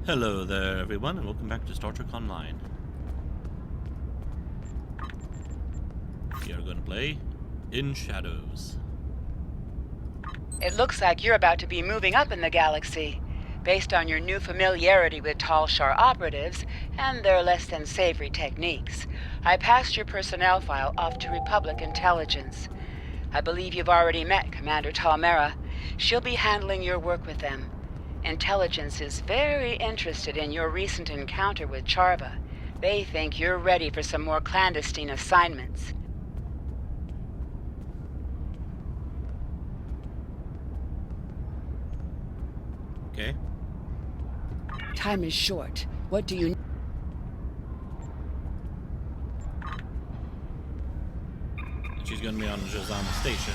Hello there, everyone, and welcome back to Star Trek Online. We are going to play In Shadows. It looks like you're about to be moving up in the galaxy, based on your new familiarity with Tal Shar operatives and their less-than-savory techniques. I passed your personnel file off to Republic Intelligence. I believe you've already met Commander Talmera. She'll be handling your work with them. Intelligence is very interested in your recent encounter with Charva. They think you're ready for some more clandestine assignments. Okay. Time is short. What do you... She's going to be on Jazam Station.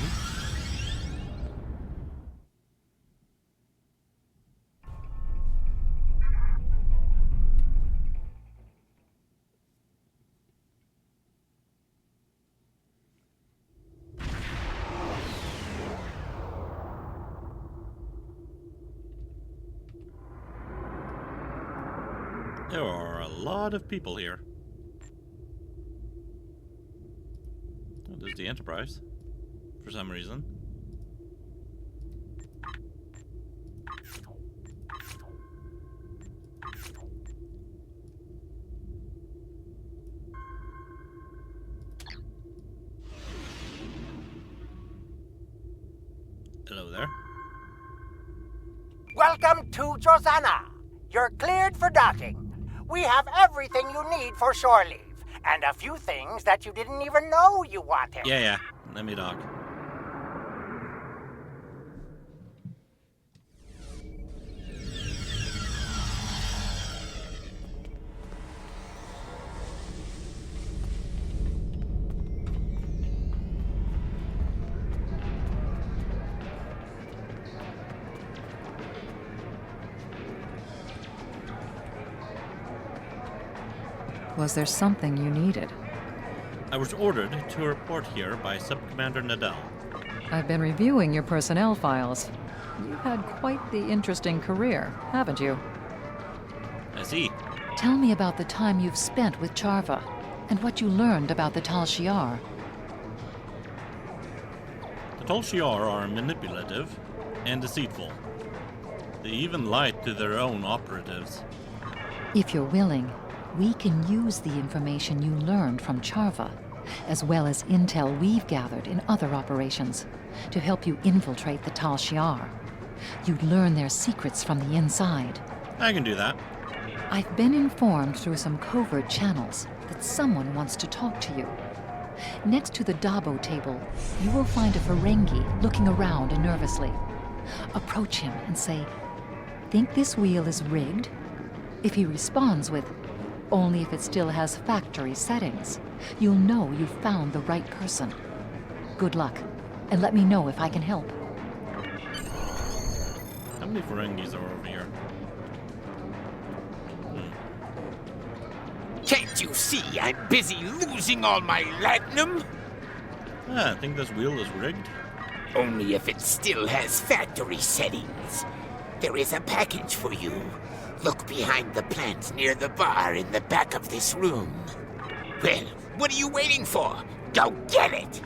There are a lot of people here. Oh, there's the Enterprise, for some reason. Hello there. Welcome to Josana. You're cleared for docking. We have everything you need for shore leave, and a few things that you didn't even know you wanted. Yeah. Let me dock. Was there something you needed? I was ordered to report here by Sub-Commander Nadell. I've been reviewing your personnel files. You've had quite the interesting career, haven't you? I see. Tell me about the time you've spent with Charva, and what you learned about the Tal Shiar. The Tal Shiar are manipulative and deceitful. They even lie to their own operatives. If you're willing, we can use the information you learned from Charva, as well as intel we've gathered in other operations, to help you infiltrate the Tal Shiar. You'd learn their secrets from the inside. I can do that. I've been informed through some covert channels that someone wants to talk to you. Next to the Dabo table, you will find a Ferengi looking around nervously. Approach him and say, "Think this wheel is rigged?" If he responds with, "Only if it still has factory settings," you'll know you've found the right person. Good luck, and let me know if I can help. How many Ferengis are over here? Can't you see I'm busy losing all my latinum? I think this wheel is rigged. Only if it still has factory settings. There is a package for you. Look behind the plant near the bar in the back of this room. Well, what are you waiting for? Go get it!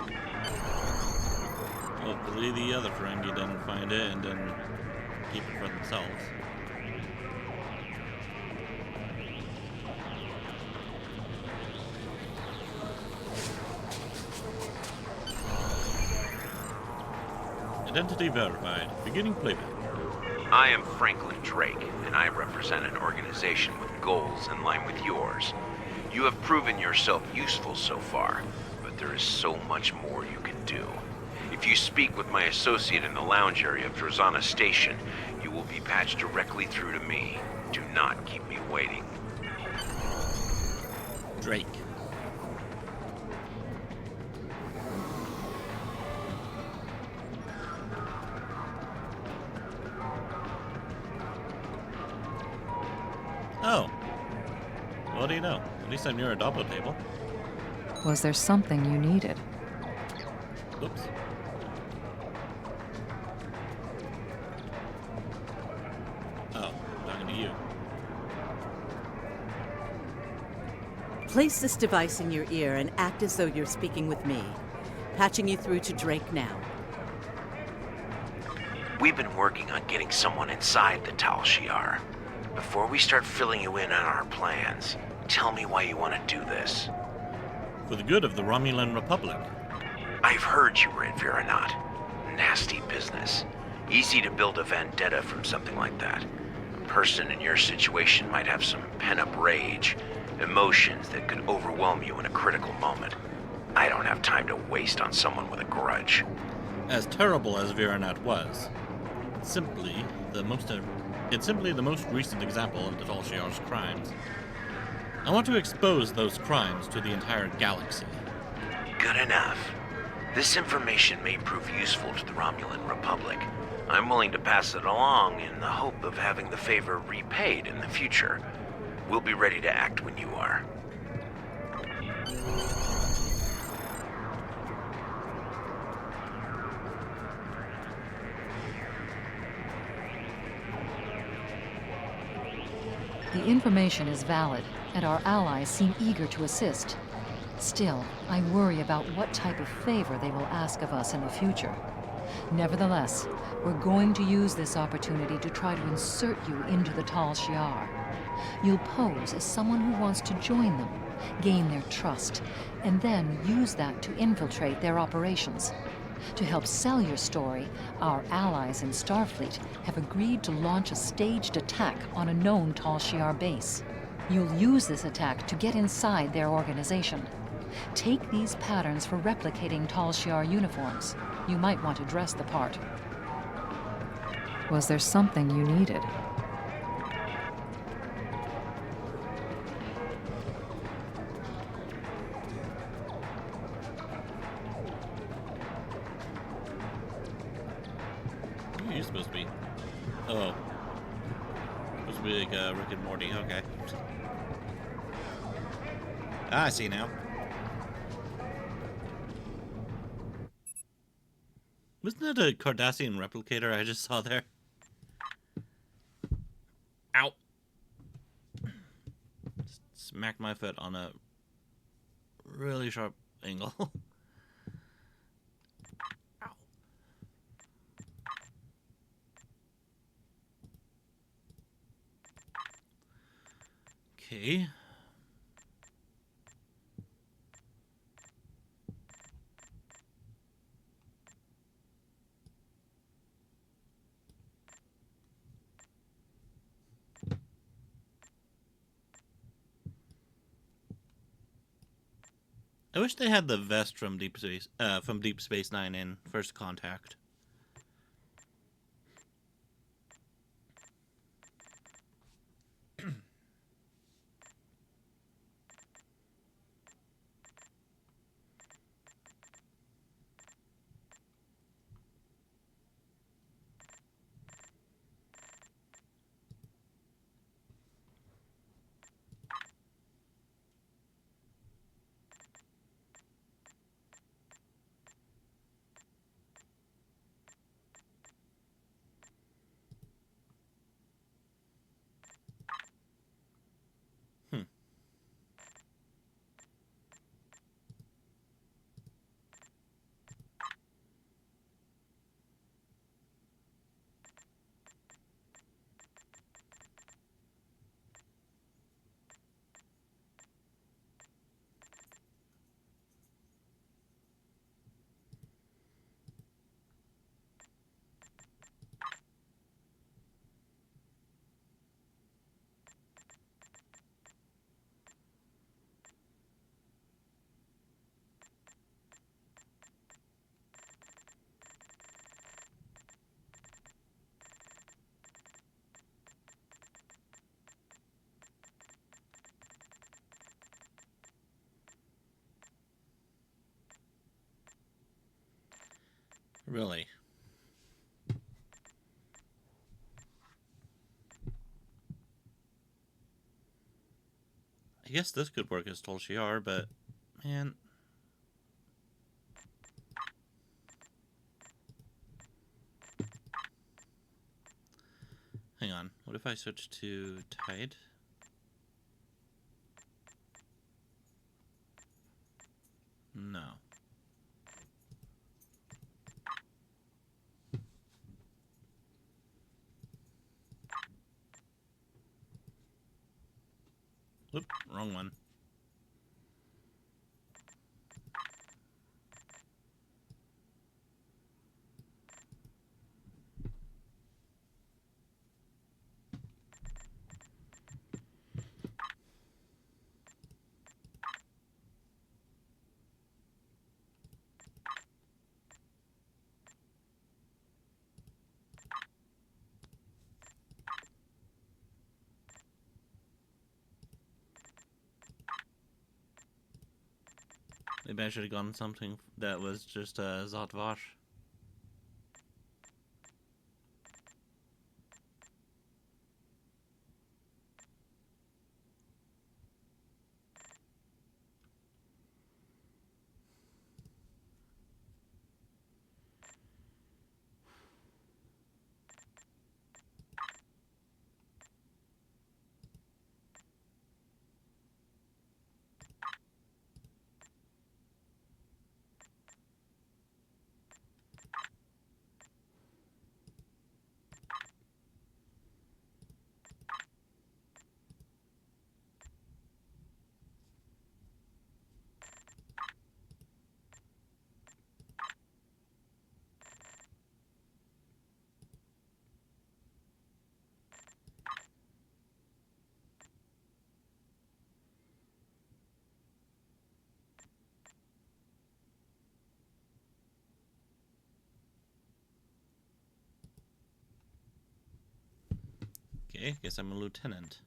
Hopefully the other Ferengi didn't find it and then keep it for themselves. Identity verified. Beginning playback. I am Franklin Drake, and I represent an organization with goals in line with yours. You have proven yourself useful so far, but there is so much more you can do. If you speak with my associate in the lounge area of Drozana Station, you will be patched directly through to me. Do not keep me waiting. Drake. Oh. What do you know? At least I'm near a Dabo table. Was there something you needed? Oops. Oh, talking to you. Place this device in your ear and act as though you're speaking with me. Patching you through to Drake now. We've been working on getting someone inside the Tal Shiar. Before we start filling you in on our plans, tell me why you want to do this. For the good of the Romulan Republic. I've heard you were at Veronat. Nasty business. Easy to build a vendetta from something like that. A person in your situation might have some pent-up rage, emotions that could overwhelm you in a critical moment. I don't have time to waste on someone with a grudge. As terrible as Veronat was, it's simply the most recent example of the Tal Shiar's crimes. I want to expose those crimes to the entire galaxy. Good enough. This information may prove useful to the Romulan Republic. I'm willing to pass it along in the hope of having the favor repaid in the future. We'll be ready to act when you are. The information is valid, and our allies seem eager to assist. Still, I worry about what type of favor they will ask of us in the future. Nevertheless, we're going to use this opportunity to try to insert you into the Tal Shiar. You'll pose as someone who wants to join them, gain their trust, and then use that to infiltrate their operations. To help sell your story, our allies in Starfleet have agreed to launch a staged attack on a known Tal Shiar base. You'll use this attack to get inside their organization. Take these patterns for replicating Tal Shiar uniforms. You might want to dress the part. Was there something you needed? Who are you supposed to be? Oh. Supposed to be like Rick and Morty, okay. Ah, I see now. Wasn't that a Cardassian replicator I just saw there? Ow! Smacked my foot on a really sharp angle. Ow. Okay. I wish they had the vest from Deep Space Nine in First Contact. Really? I guess this could work as Tal Shiar, but man. Hang on. What if I switch to Tide? No. Oop, wrong one. Maybe I should have gone something that was just Zotvash. Okay, guess I'm a lieutenant.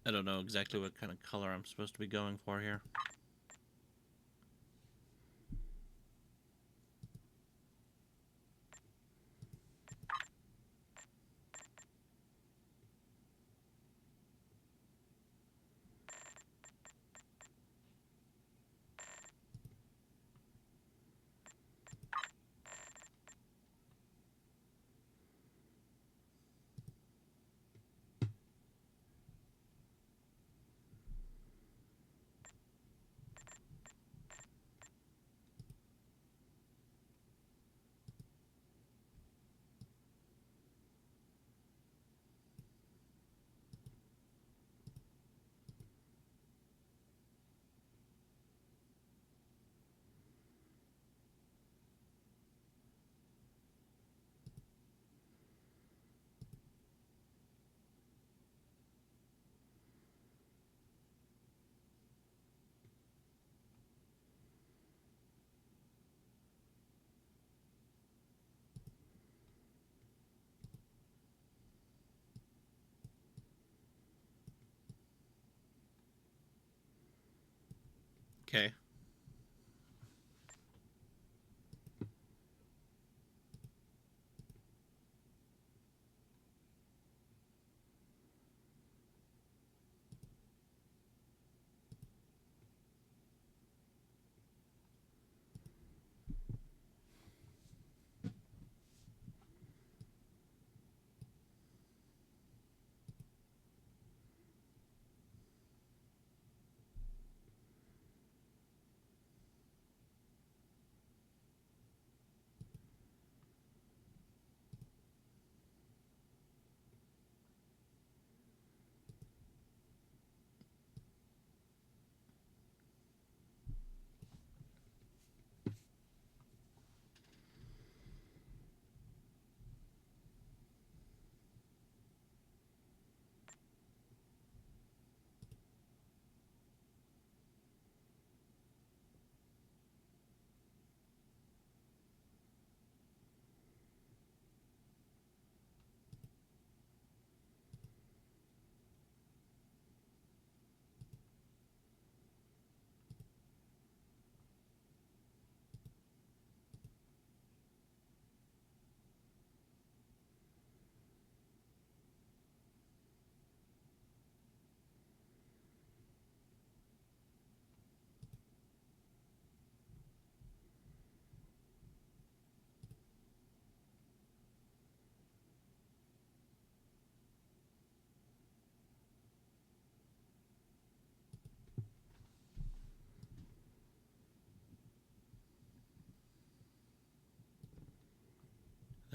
I don't know exactly what kind of color I'm supposed to be going for here. Okay.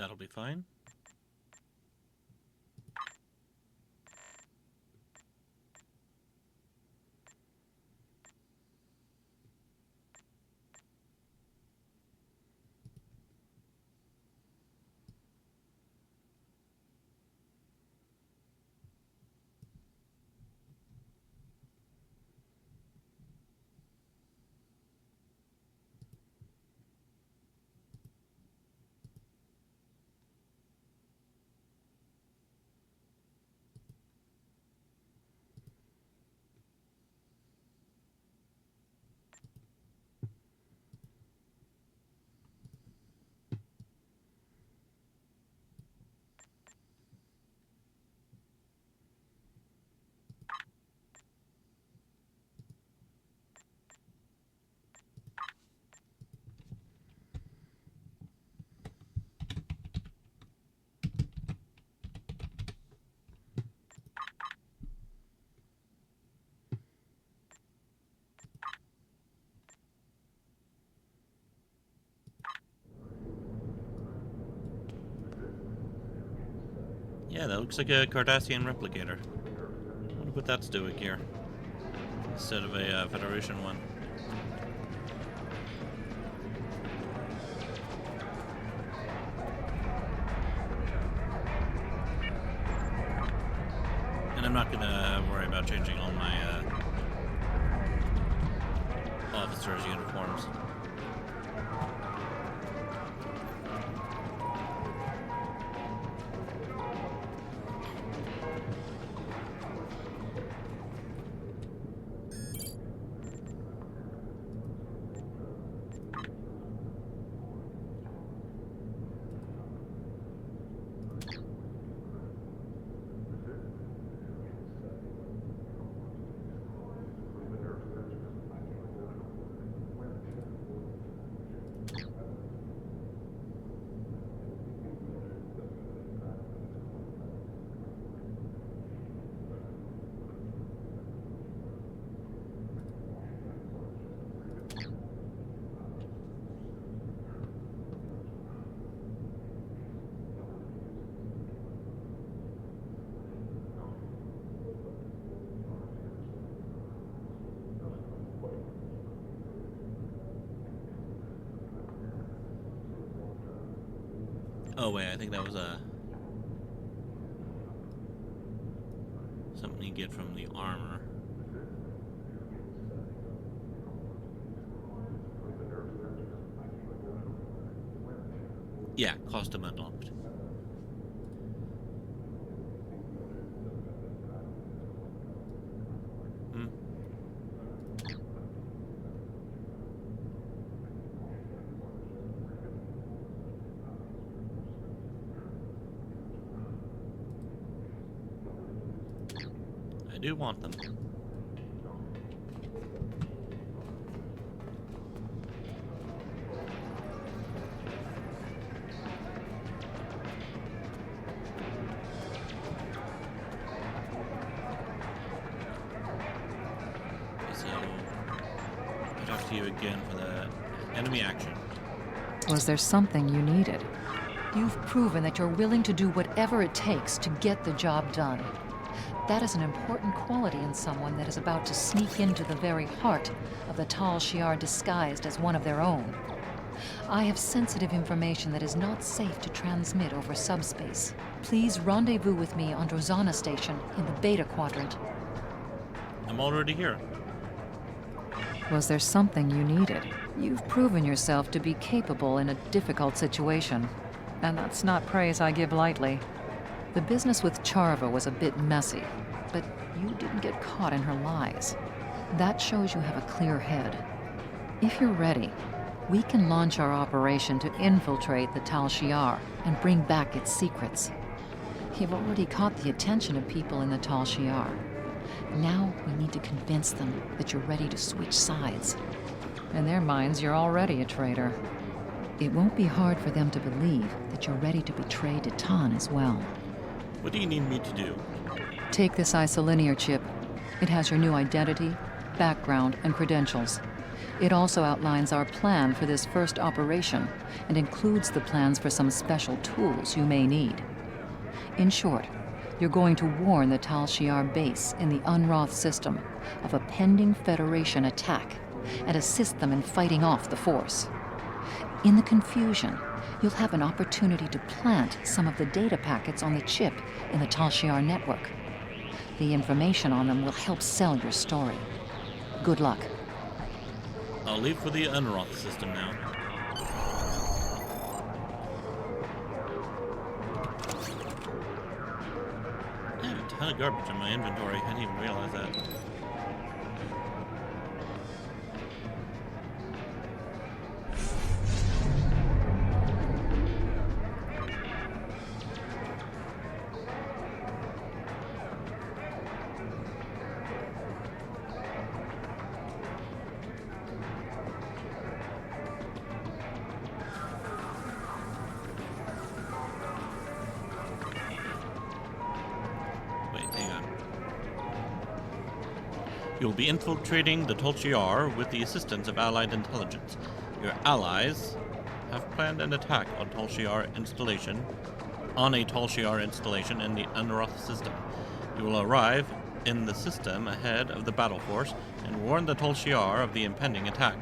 That'll be fine. Yeah, that looks like a Cardassian replicator. I wonder what that's doing here, instead of a Federation one. And I'm not gonna worry about changing all my officers' uniforms. Oh wait, I think that was something you get from the armor. Yeah, custom unlocked. I do want them. So, I'll talk to you again for the enemy action. Was there something you needed? You've proven that you're willing to do whatever it takes to get the job done. That is an important quality in someone that is about to sneak into the very heart of the Tal Shiar disguised as one of their own. I have sensitive information that is not safe to transmit over subspace. Please rendezvous with me on Drozana Station in the Beta Quadrant. I'm already here. Was there something you needed? You've proven yourself to be capable in a difficult situation, and that's not praise I give lightly. The business with Charva was a bit messy, but you didn't get caught in her lies. That shows you have a clear head. If you're ready, we can launch our operation to infiltrate the Tal Shiar and bring back its secrets. You've already caught the attention of people in the Tal Shiar. Now we need to convince them that you're ready to switch sides. In their minds, you're already a traitor. It won't be hard for them to believe that you're ready to betray Detan as well. What do you need me to do? Take this isolinear chip. It has your new identity, background, and credentials. It also outlines our plan for this first operation and includes the plans for some special tools you may need. In short, you're going to warn the Tal Shiar base in the Unroth system of a pending Federation attack and assist them in fighting off the force. In the confusion, you'll have an opportunity to plant some of the data packets on the chip in the Tal Shiar network. The information on them will help sell your story. Good luck. I'll leave for the Unroth system now. I have a ton of garbage in my inventory. I didn't even realize that. You'll be infiltrating the Tal Shiar with the assistance of Allied intelligence. Your allies have planned an attack on a Tal Shiar installation in the Unroth system. You will arrive in the system ahead of the battle force and warn the Tal Shiar of the impending attack.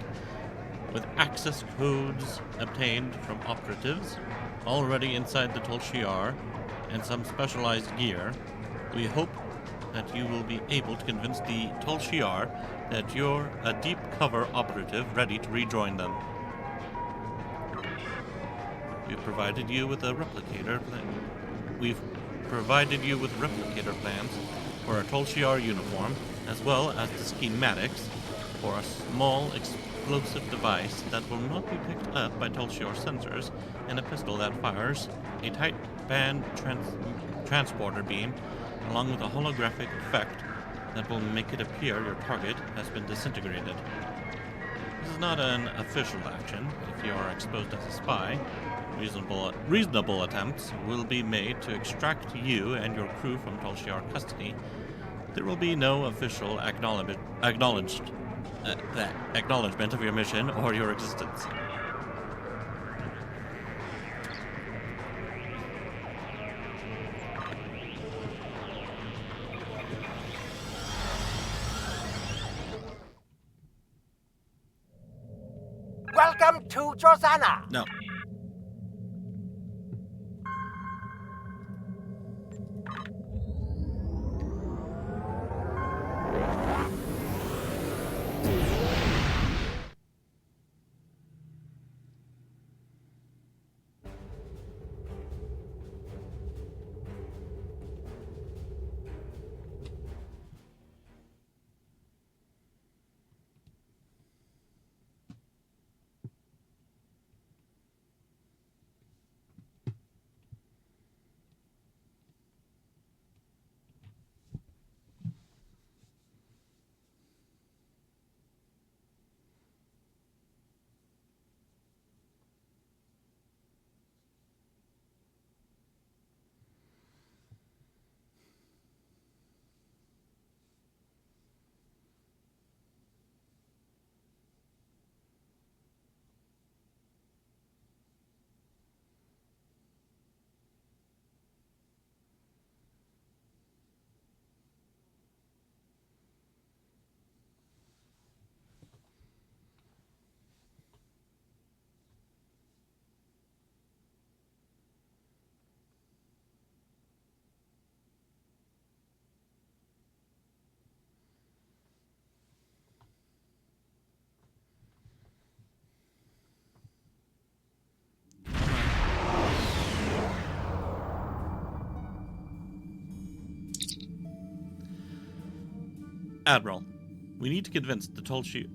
With access codes obtained from operatives already inside the Tal Shiar and some specialized gear, we hope that you will be able to convince the Tal Shiar that you're a deep cover operative ready to rejoin them. We've provided you with replicator plans for a Tal Shiar uniform, as well as the schematics for a small explosive device that will not be picked up by Tal Shiar sensors, and a pistol that fires a tight band transporter beam along with a holographic effect that will make it appear your target has been disintegrated. This is not an official action. If you are exposed as a spy, reasonable attempts will be made to extract you and your crew from Tal Shiar custody. There will be no official acknowledgement of your mission or your existence. Welcome to Josana. No. Admiral, we need to convince the Tal Shiar...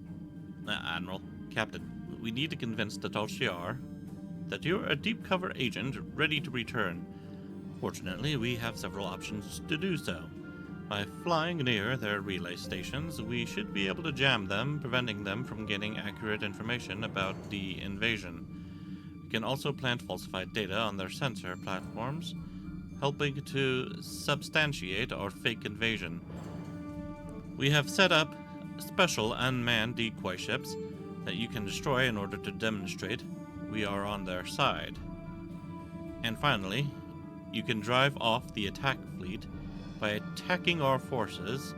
Admiral, Captain, we need to convince the Tal Shiar that you're a deep cover agent ready to return. Fortunately, we have several options to do so. By flying near their relay stations, we should be able to jam them, preventing them from getting accurate information about the invasion. We can also plant falsified data on their sensor platforms, helping to substantiate our fake invasion. We have set up special unmanned decoy ships that you can destroy in order to demonstrate we are on their side. And finally, you can drive off the attack fleet by attacking our forces.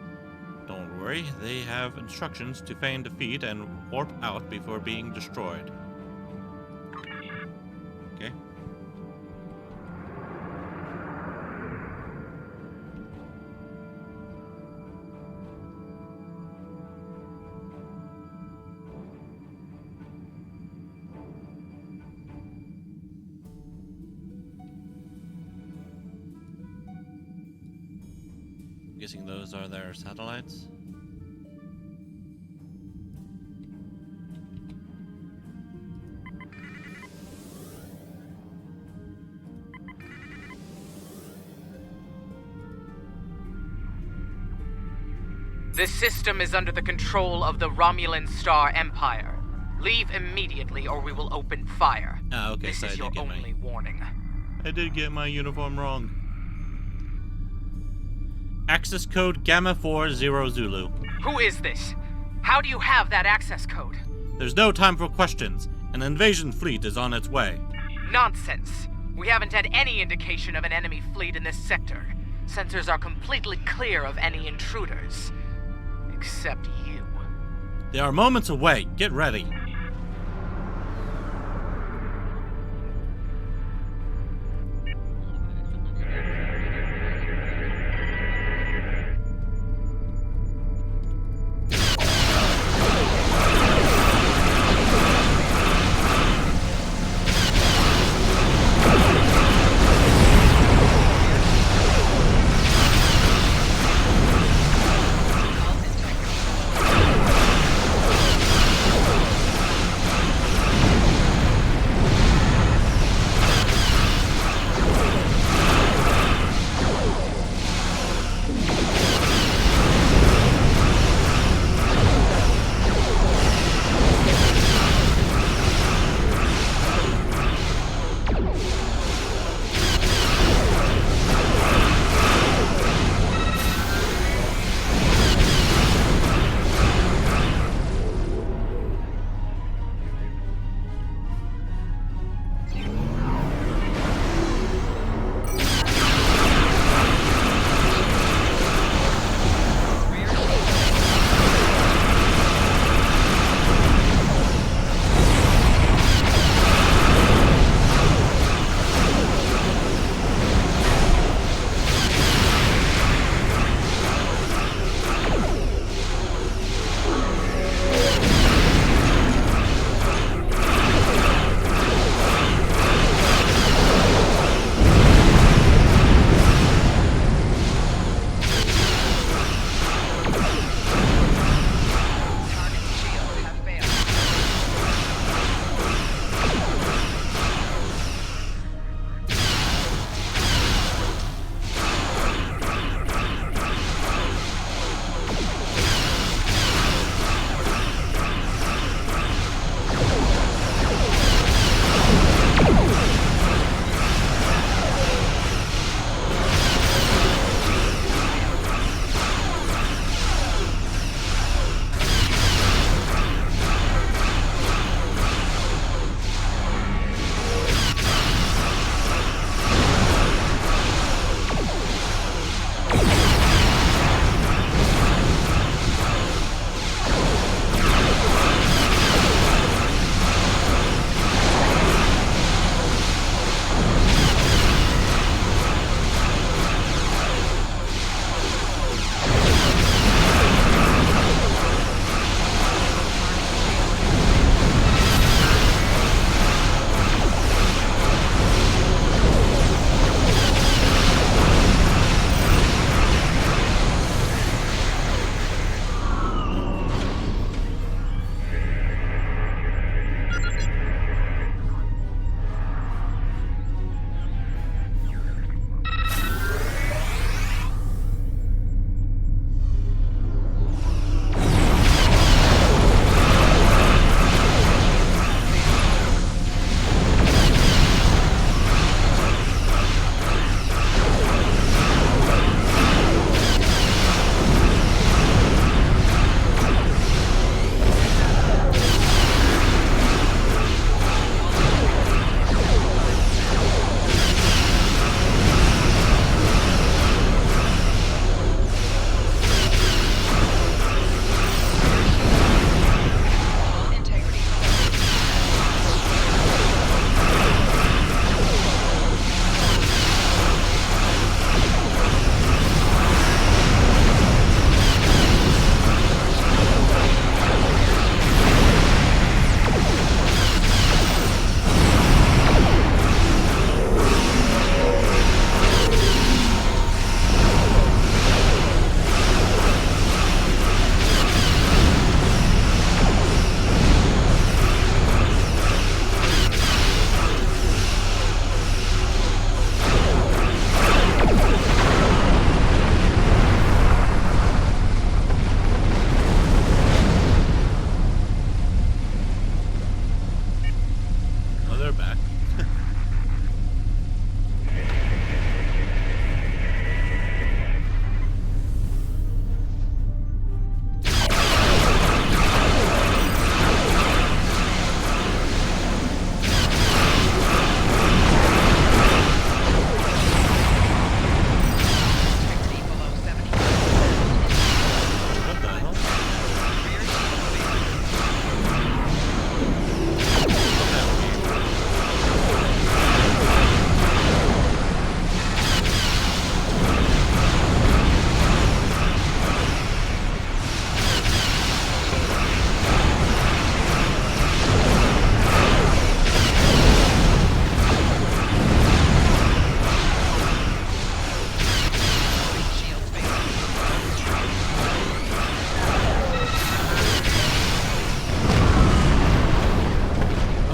Don't worry, they have instructions to feign defeat and warp out before being destroyed. Okay. I'm guessing those are their satellites. This system is under the control of the Romulan Star Empire. Leave immediately or we will open fire. Ah, okay, This so is I your did get only warning. I did get my uniform wrong. Access code Gamma 40 Zulu. Who is this? How do you have that access code? There's no time for questions. An invasion fleet is on its way. Nonsense. We haven't had any indication of an enemy fleet in this sector. Sensors are completely clear of any intruders. Except you. They are moments away. Get ready.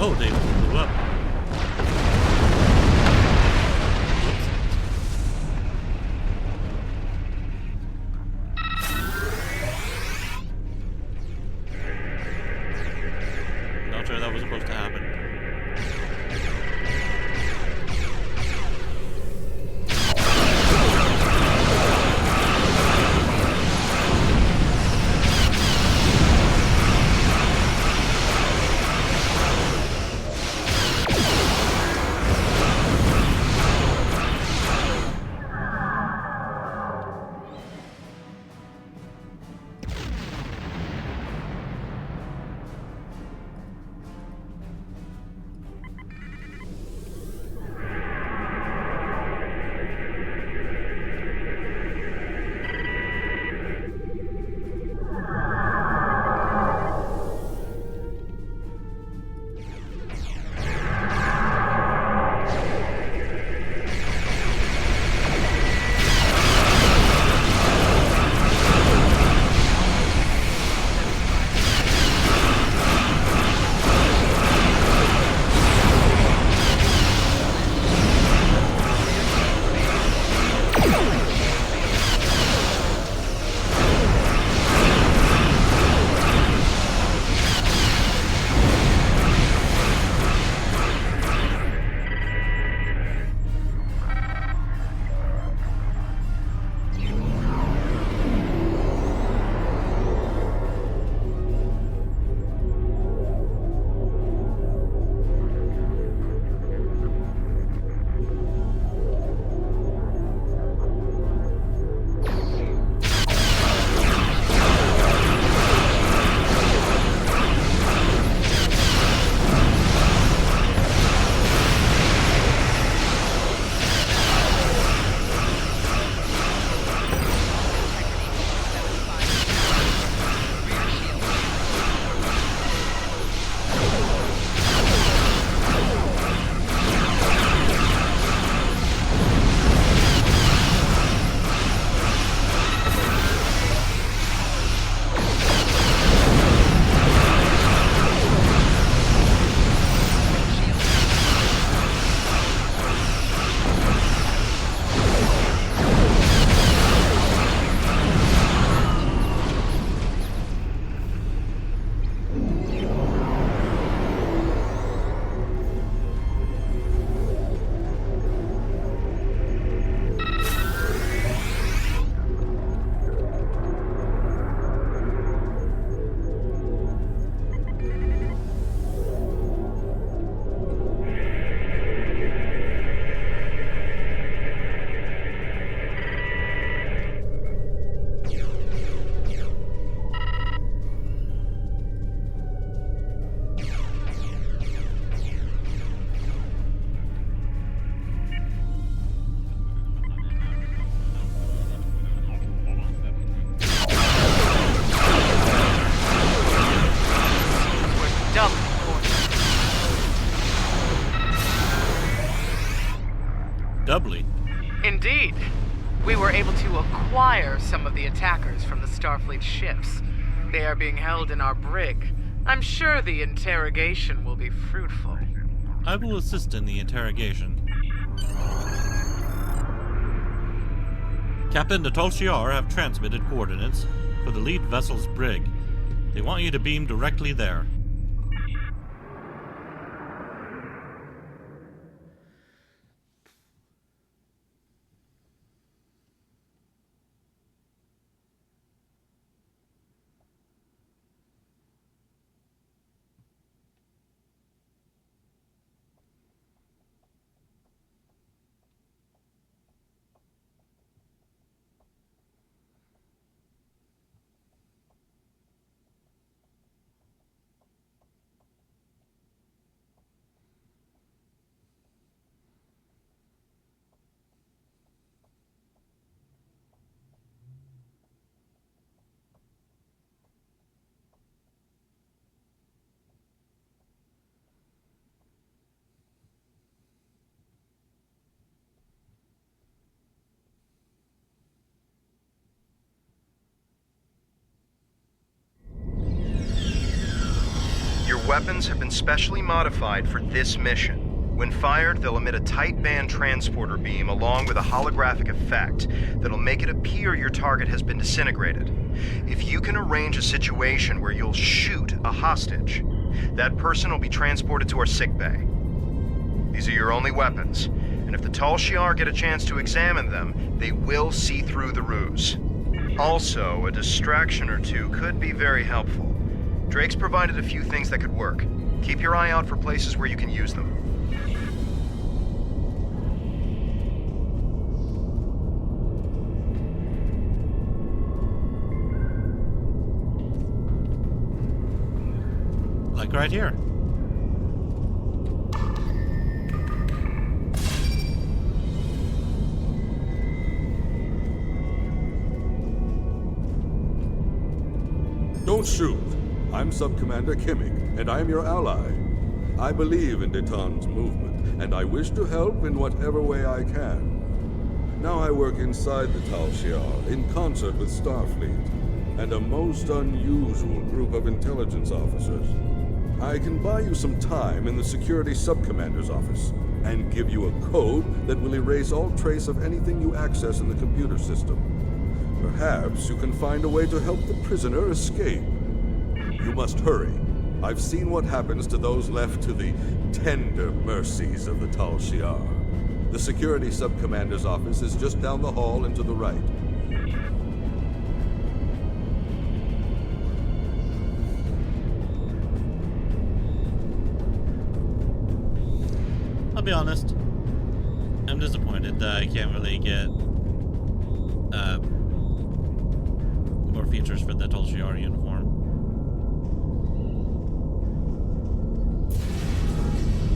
Oh, they blew up. Not sure that was supposed to happen. Doubly. Indeed. We were able to acquire some of the attackers from the Starfleet ships. They are being held in our brig. I'm sure the interrogation will be fruitful. I will assist in the interrogation. Captain, the Tal Shiar have transmitted coordinates for the lead vessel's brig. They want you to beam directly there. weapons have been specially modified for this mission. When fired, they'll emit a tight band transporter beam along with a holographic effect that'll make it appear your target has been disintegrated. If you can arrange a situation where you'll shoot a hostage, that person will be transported to our sickbay. These are your only weapons, and if the Tal Shiar get a chance to examine them, they will see through the ruse. Also, a distraction or two could be very helpful. Drake's provided a few things that could work. Keep your eye out for places where you can use them. Like right here. Don't shoot. I'm Sub-Commander Kimmich, and I'm your ally. I believe in Deton's movement, and I wish to help in whatever way I can. Now I work inside the Tal Shiar, in concert with Starfleet, and a most unusual group of intelligence officers. I can buy you some time in the Security Sub-Commander's office, and give you a code that will erase all trace of anything you access in the computer system. Perhaps you can find a way to help the prisoner escape. You must hurry. I've seen what happens to those left to the tender mercies of the Tal Shiar. The Security Sub-Commander's office is just down the hall and to the right. I'll be honest. I'm disappointed that I can't really get more features for the Tal Shiar uniform.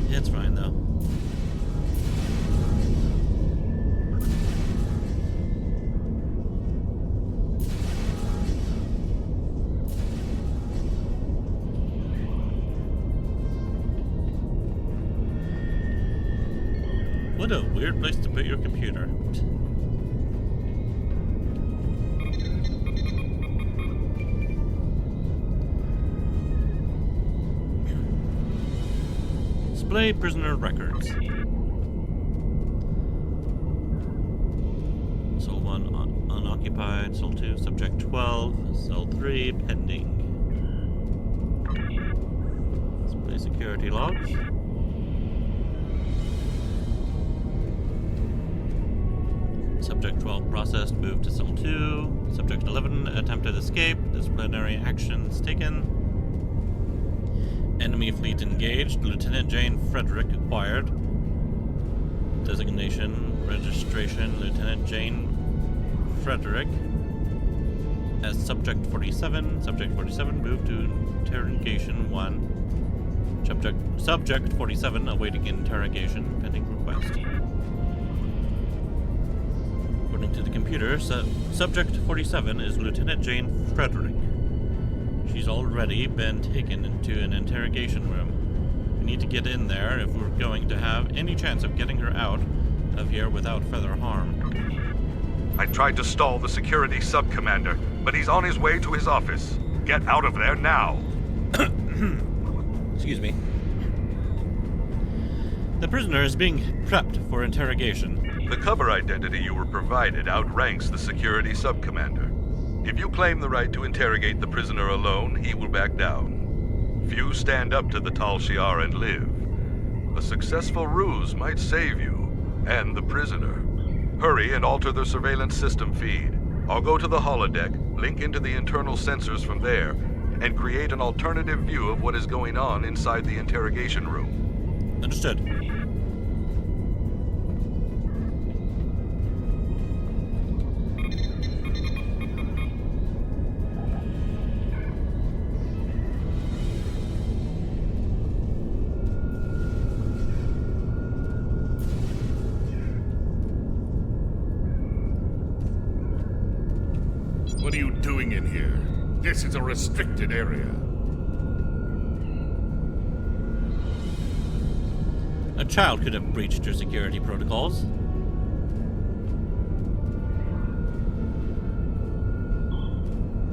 It's fine though. What a weird place to put your computer. Display prisoner records. Cell 1 unoccupied, Cell 2 subject 12, Cell 3 pending. Display security logs. Subject 12 processed, moved to Cell 2. Subject 11 attempted escape, disciplinary actions taken. Enemy fleet engaged, Lieutenant Jane Frederick acquired. Designation, registration, Lieutenant Jane Frederick as Subject 47. Subject 47 moved to Interrogation 1. Subject 47 awaiting interrogation, pending request. According to the computer, Subject 47 is Lieutenant Jane Frederick. She's already been taken into an interrogation room. We need to get in there if we're going to have any chance of getting her out of here without further harm. I tried to stall the Security Sub-Commander, but he's on his way to his office. Get out of there now! Excuse me. The prisoner is being prepped for interrogation. The cover identity you were provided outranks the Security Sub-Commander. If you claim the right to interrogate the prisoner alone, he will back down. Few stand up to the Tal Shiar and live. A successful ruse might save you, and the prisoner. Hurry and alter the surveillance system feed. I'll go to the holodeck, link into the internal sensors from there, and create an alternative view of what is going on inside the interrogation room. Understood. What are you doing in here? This is a restricted area. A child could have breached your security protocols.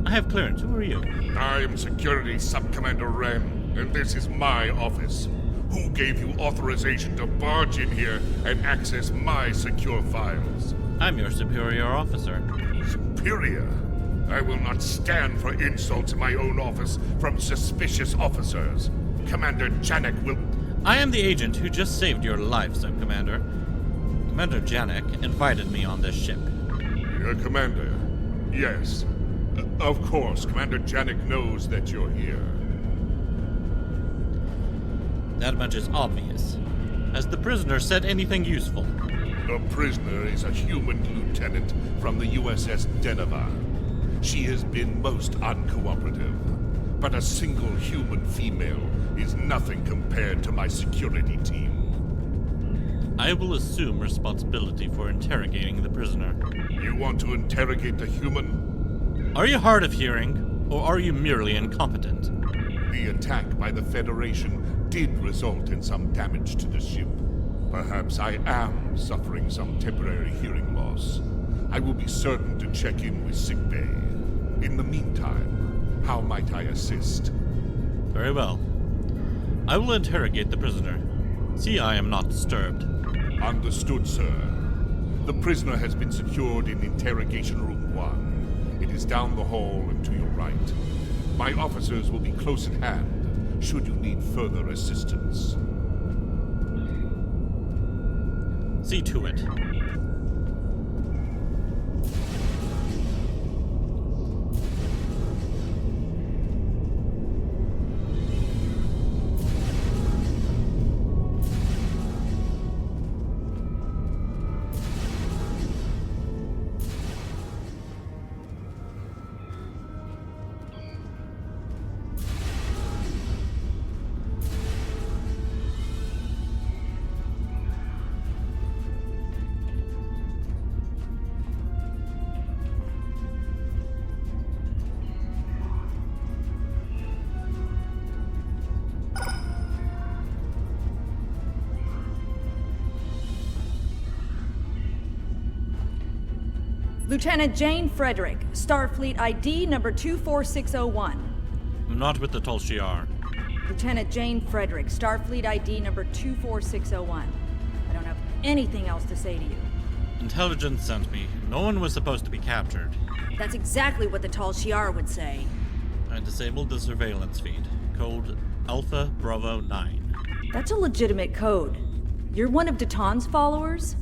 I have clearance. Who are you? I am Security Sub-Commander Wren. And this is my office. Who gave you authorization to barge in here and access my secure files? I'm your superior officer. Superior? I will not stand for insults in my own office from suspicious officers. Commander Janek will... I am the agent who just saved your life, Sub-Commander. Commander Janek invited me on this ship. Your commander? Yes. Of course, Commander Janek knows that you're here. That much is obvious. Has the prisoner said anything useful? The prisoner is a human lieutenant from the USS Deneva. She has been most uncooperative, but a single human female is nothing compared to my security team. I will assume responsibility for interrogating the prisoner. You want to interrogate the human? Are you hard of hearing, or are you merely incompetent? The attack by the Federation did result in some damage to the ship. Perhaps I am suffering some temporary hearing loss. I will be certain to check in with sickbay. In the meantime, how might I assist? Very well. I will interrogate the prisoner. See, I am not disturbed. Understood, sir. The prisoner has been secured in Interrogation Room 1. It is down the hall and to your right. My officers will be close at hand, should you need further assistance. See to it. Lieutenant Jane Frederick, Starfleet ID number 24601. I'm not with the Tal Shiar. Lieutenant Jane Frederick, Starfleet ID number 24601. I don't have anything else to say to you. Intelligence sent me. No one was supposed to be captured. That's exactly what the Tal Shiar would say. I disabled the surveillance feed. Code Alpha Bravo 9. That's a legitimate code. You're one of Daton's followers?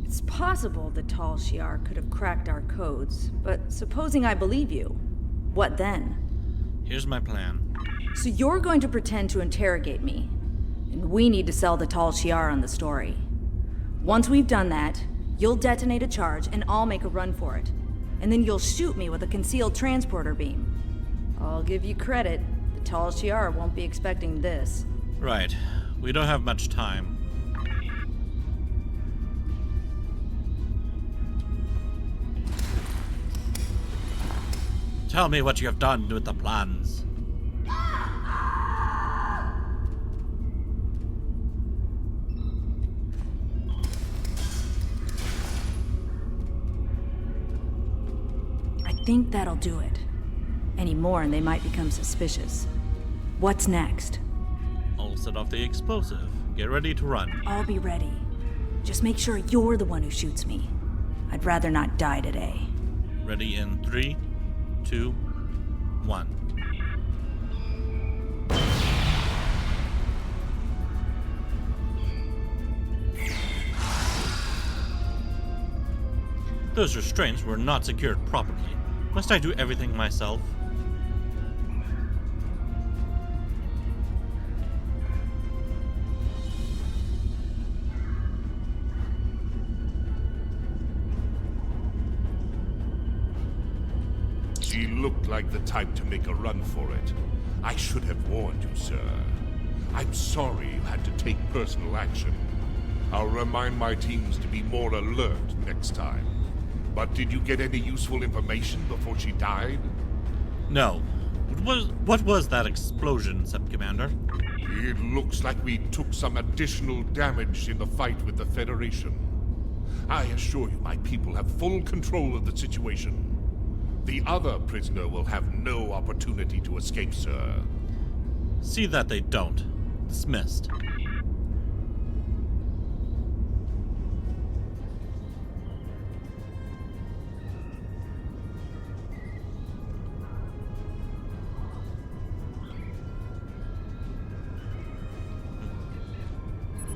It's possible the Tal Shiar could have cracked our codes, but supposing I believe you, what then? Here's my plan. So you're going to pretend to interrogate me, and we need to sell the Tal Shiar on the story. Once we've done that, you'll detonate a charge and I'll make a run for it. And then you'll shoot me with a concealed transporter beam. I'll give you credit, the Tal Shiar won't be expecting this. Right. We don't have much time. Tell me what you have done with the plans. I think that'll do it. Any more and they might become suspicious. What's next? I'll set off the explosive. Get ready to run. I'll be ready. Just make sure you're the one who shoots me. I'd rather not die today. Ready in 3, 2, 1. Those restraints were not secured properly. Must I do everything myself? She looked like the type to make a run for it. I should have warned you, sir. I'm sorry you had to take personal action. I'll remind my teams to be more alert next time. But did you get any useful information before she died? No. What was that explosion, Sub-Commander? It looks like we took some additional damage in the fight with the Federation. I assure you my people have full control of the situation. The other prisoner will have no opportunity to escape, sir. See that they don't. Dismissed.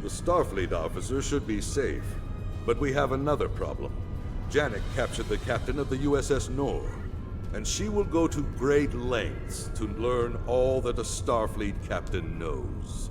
The Starfleet officer should be safe, but we have another problem. Janek captured the captain of the USS Nor, and she will go to great lengths to learn all that a Starfleet captain knows.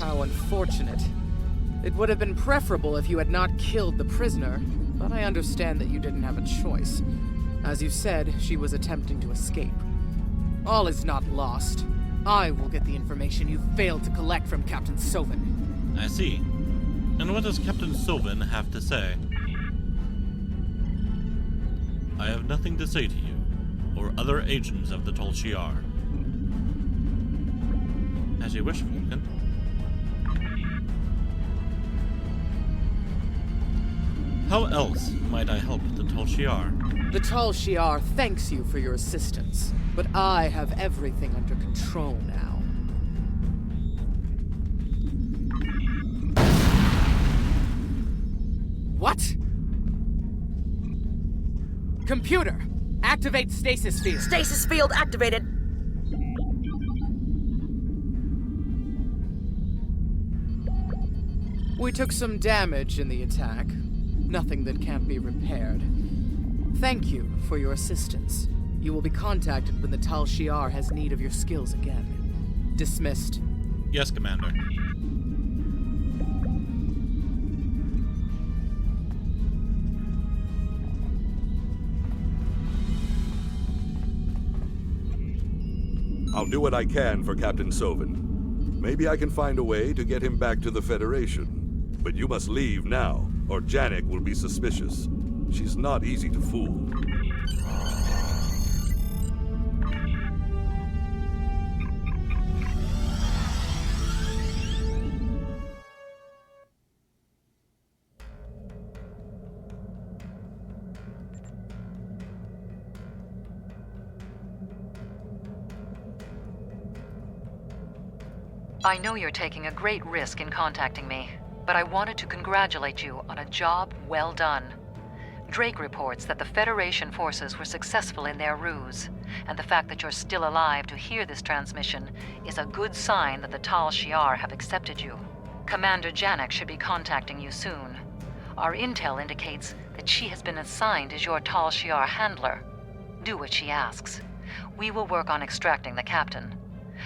How unfortunate. It would have been preferable if you had not killed the prisoner, but I understand that you didn't have a choice. As you said, she was attempting to escape. All is not lost. I will get the information you failed to collect from Captain Sovin. I see. And what does Captain Sovin have to say? I have nothing to say to you, or other agents of the Tal Shiar. As you wish, Vulcan. How else might I help the Tal Shiar? The Tal Shiar thanks you for your assistance, but I have everything under control now. What? Computer, activate stasis field. Stasis field activated. We took some damage in the attack. Nothing that can't be repaired. Thank you for your assistance. You will be contacted when the Tal Shiar has need of your skills again. Dismissed. Yes, Commander. I'll do what I can for Captain Sovin. Maybe I can find a way to get him back to the Federation. But you must leave now, or Janek will be suspicious. She's not easy to fool. I know you're taking a great risk in contacting me, but I wanted to congratulate you on a job well done. Drake reports that the Federation forces were successful in their ruse, and the fact that you're still alive to hear this transmission is a good sign that the Tal Shiar have accepted you. Commander Janek should be contacting you soon. Our intel indicates that she has been assigned as your Tal Shiar handler. Do what she asks. We will work on extracting the captain.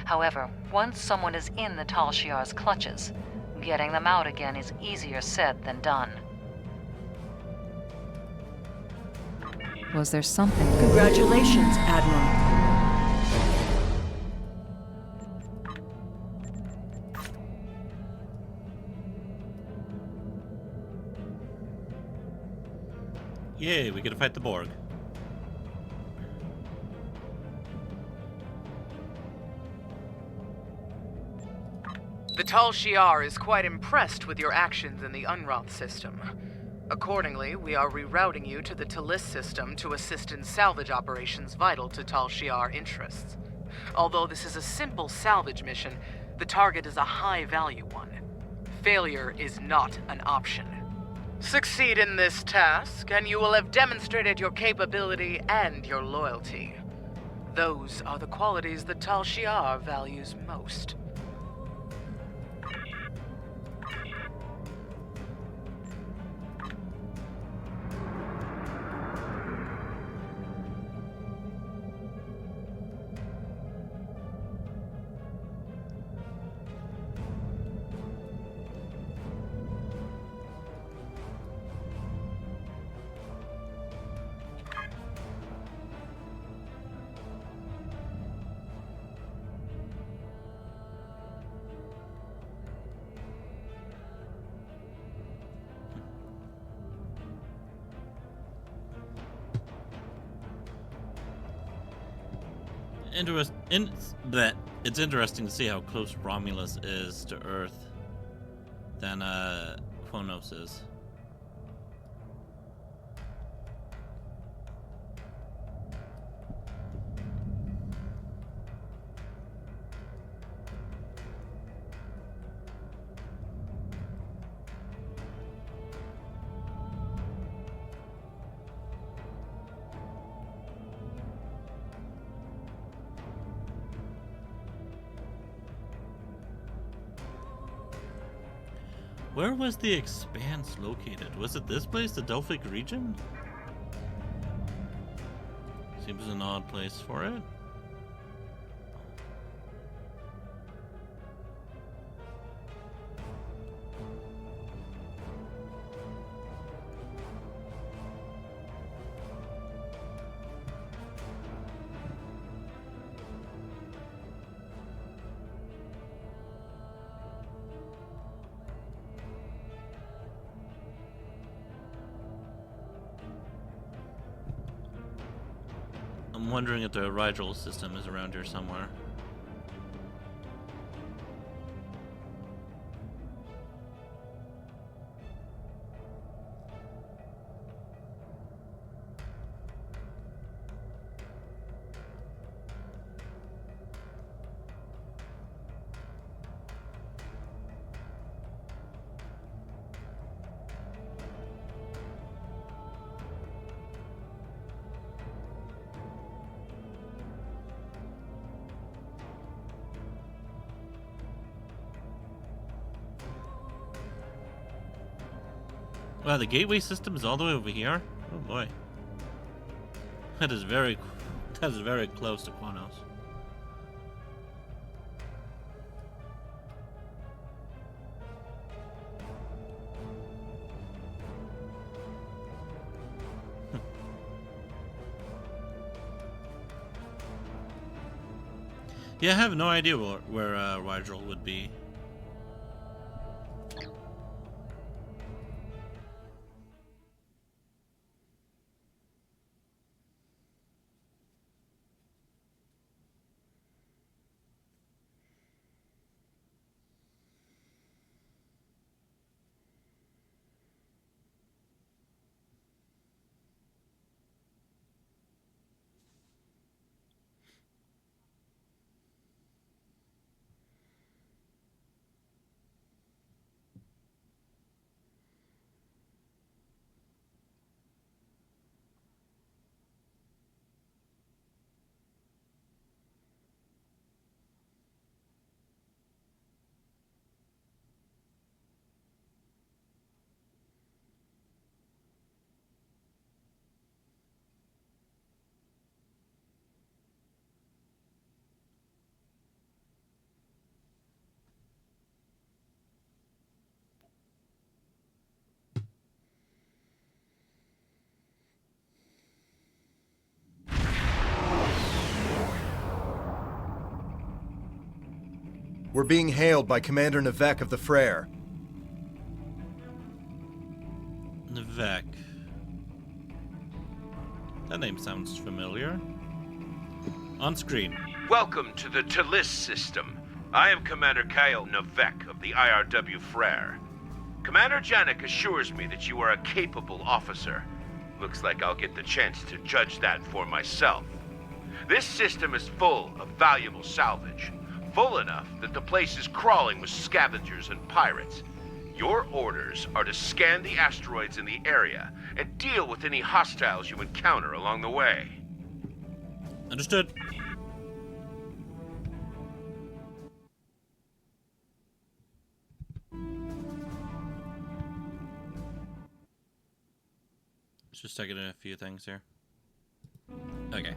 However, once someone is in the Tal Shiar's clutches, getting them out again is easier said than done. Was there something? Congratulations, Admiral. Yay, we get to fight the Borg. The Tal Shiar is quite impressed with your actions in the Unroth system. Accordingly, we are rerouting you to the Talis system to assist in salvage operations vital to Tal Shiar interests. Although this is a simple salvage mission, the target is a high-value one. Failure is not an option. Succeed in this task, and you will have demonstrated your capability and your loyalty. Those are the qualities that Tal Shiar values most. It's interesting to see how close Romulus is to Earth than Kronos is. Where was the Expanse located? Was it this place, the Delphic region? Seems an odd place for it. I'm wondering if the Rigel system is around here somewhere. Wow, the gateway system is all the way over here? Oh boy. That is very close to Kronos. Yeah, I have no idea where Rigel would be. We're being hailed by Commander Navek of the Frere. Navek. That name sounds familiar. On screen. Welcome to the Talis system. I am Commander Kyle Navek of the IRW Frere. Commander Janik assures me that you are a capable officer. Looks like I'll get the chance to judge that for myself. This system is full of valuable salvage. Full enough that the place is crawling with scavengers and pirates. Your orders are to scan the asteroids in the area and deal with any hostiles you encounter along the way. Understood. Just checking a few things here. Okay.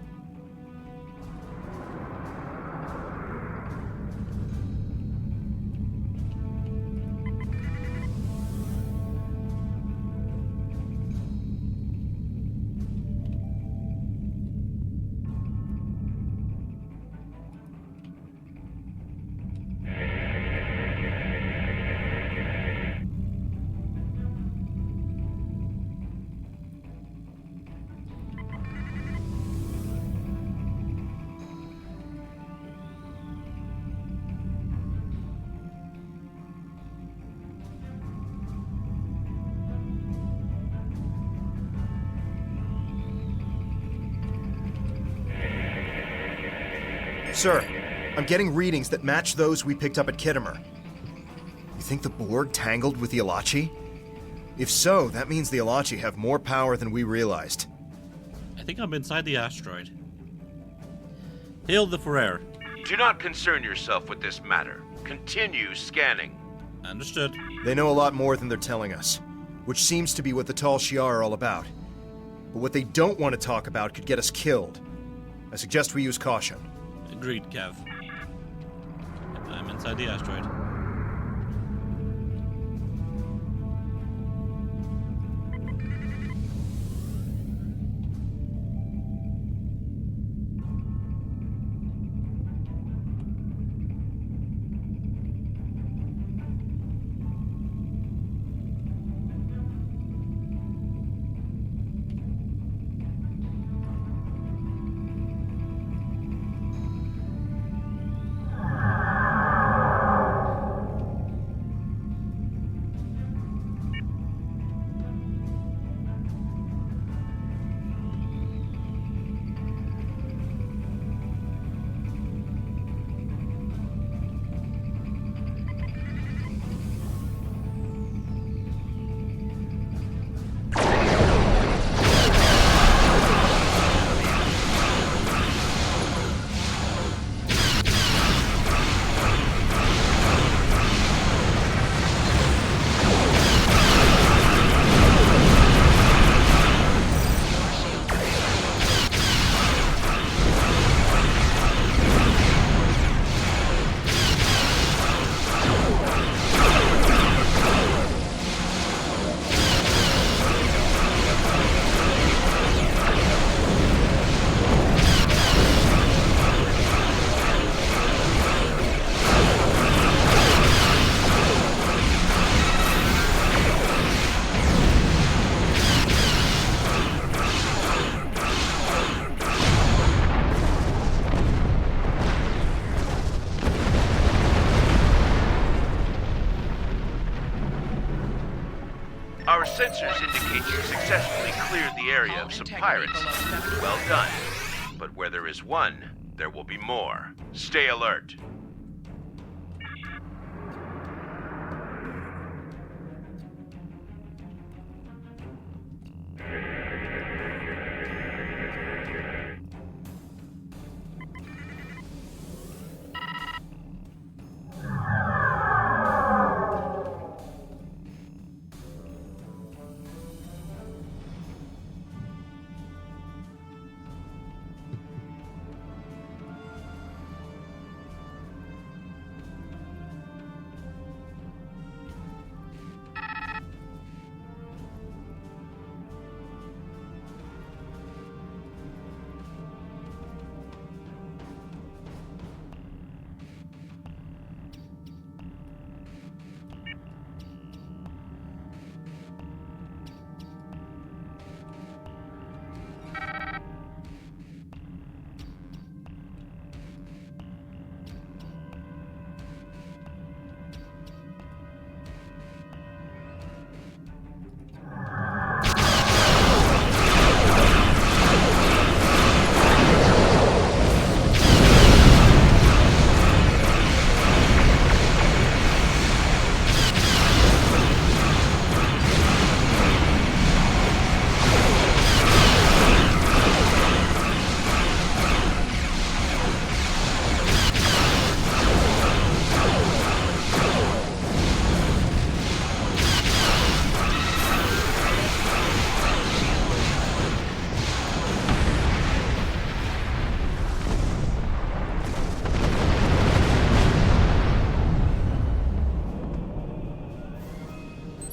Sir, I'm getting readings that match those we picked up at Kittimer. You think the Borg tangled with the Alachi? If so, that means the Alachi have more power than we realized. I think I'm inside the asteroid. Hail the Ferrer. Do not concern yourself with this matter. Continue scanning. Understood. They know a lot more than they're telling us, which seems to be what the Tal Shiar are all about. But what they don't want to talk about could get us killed. I suggest we use caution. Agreed, Kev. I'm inside the asteroid. Our sensors indicate you successfully cleared the area of some pirates. Well done. But where there is one, there will be more. Stay alert.